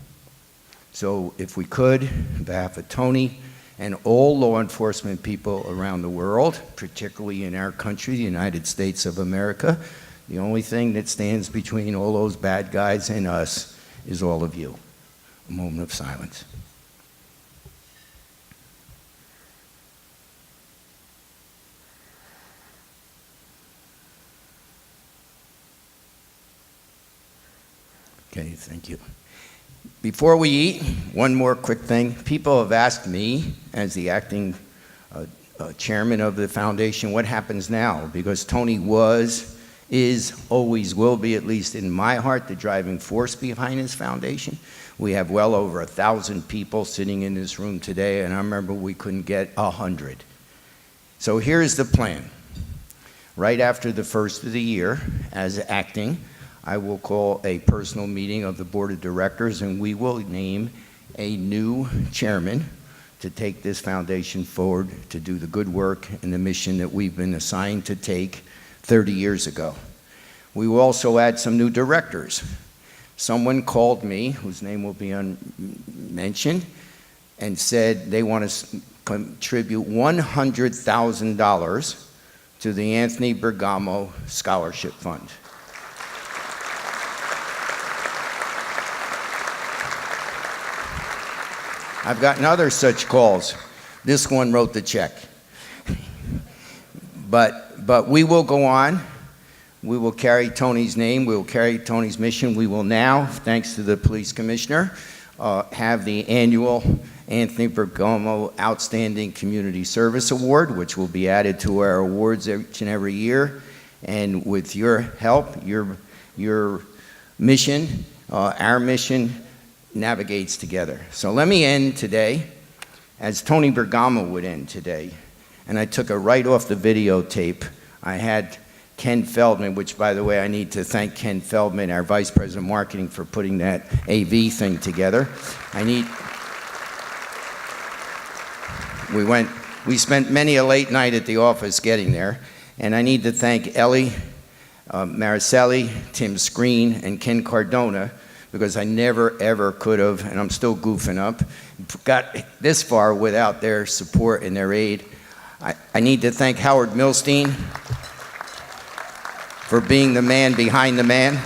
So if we could, on behalf of Tony and all law enforcement people around the world, particularly in our country, the United States of America, the only thing that stands between all those bad guys and us is all of you. A moment of silence. Okay, thank you. Before we eat, one more quick thing. People have asked me, as the acting chairman of the foundation, what happens now? Because Tony is, always will be, at least in my heart, the driving force behind this foundation. We have well over 1,000 people sitting in this room today, and I remember we couldn't get 100. So here's the plan. Right after the first of the year, as acting, I will call a personal meeting of the board of directors, and we will name a new chairman to take this foundation forward, to do the good work and the mission that we've been assigned to take 30 years ago. We will also add some new directors. Someone called me, whose name will be unmentioned, and said they want to contribute $100,000 to the Anthony Bergamo Scholarship Fund. I've gotten other such calls. This one wrote the check. But we will go on. We will carry Tony's name. We will carry Tony's mission. We will now, thanks to the police commissioner, have the annual Anthony Bergamo Outstanding Community Service Award, which will be added to our awards each and every year. And with your help, your mission, our mission, navigates together. So let me end today as Tony Bergamo would end today. And I took it right off the videotape. I had Ken Feldman, which, by the way, I need to thank Ken Feldman, our Vice President of Marketing, for putting that AV thing together. We spent many a late night at the office getting there. And I need to thank Ellie Maricelli, Tim Screen, and Ken Cardona, because I never, ever could have, and I'm still goofing up, got this far without their support and their aid. I need to thank Howard Milstein for being the man behind the man.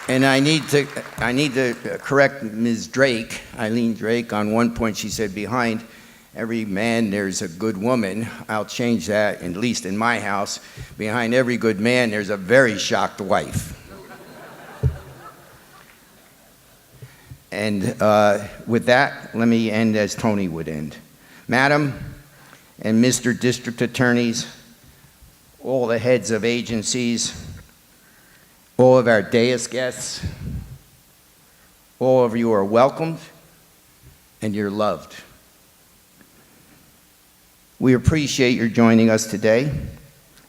And I need to correct Ms. Drake, Eileen Drake, on one point. She said, behind every man, there's a good woman. I'll change that, at least in my house. Behind every good man, there's a very shocked wife. And with that, let me end as Tony would end. Madam and Mr. District Attorneys, all the heads of agencies, all of our dais guests, all of you are welcomed and you're loved. We appreciate your joining us today,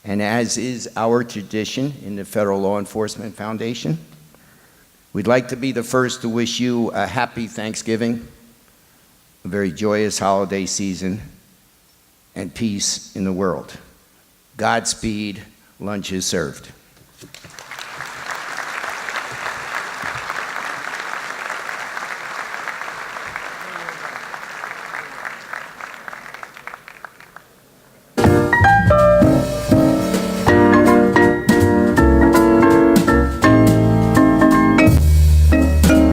and as is our tradition in the Federal Law Enforcement Foundation, we'd like to be the first to wish you a happy Thanksgiving, a very joyous holiday season, and peace in the world. Godspeed. Lunch is served.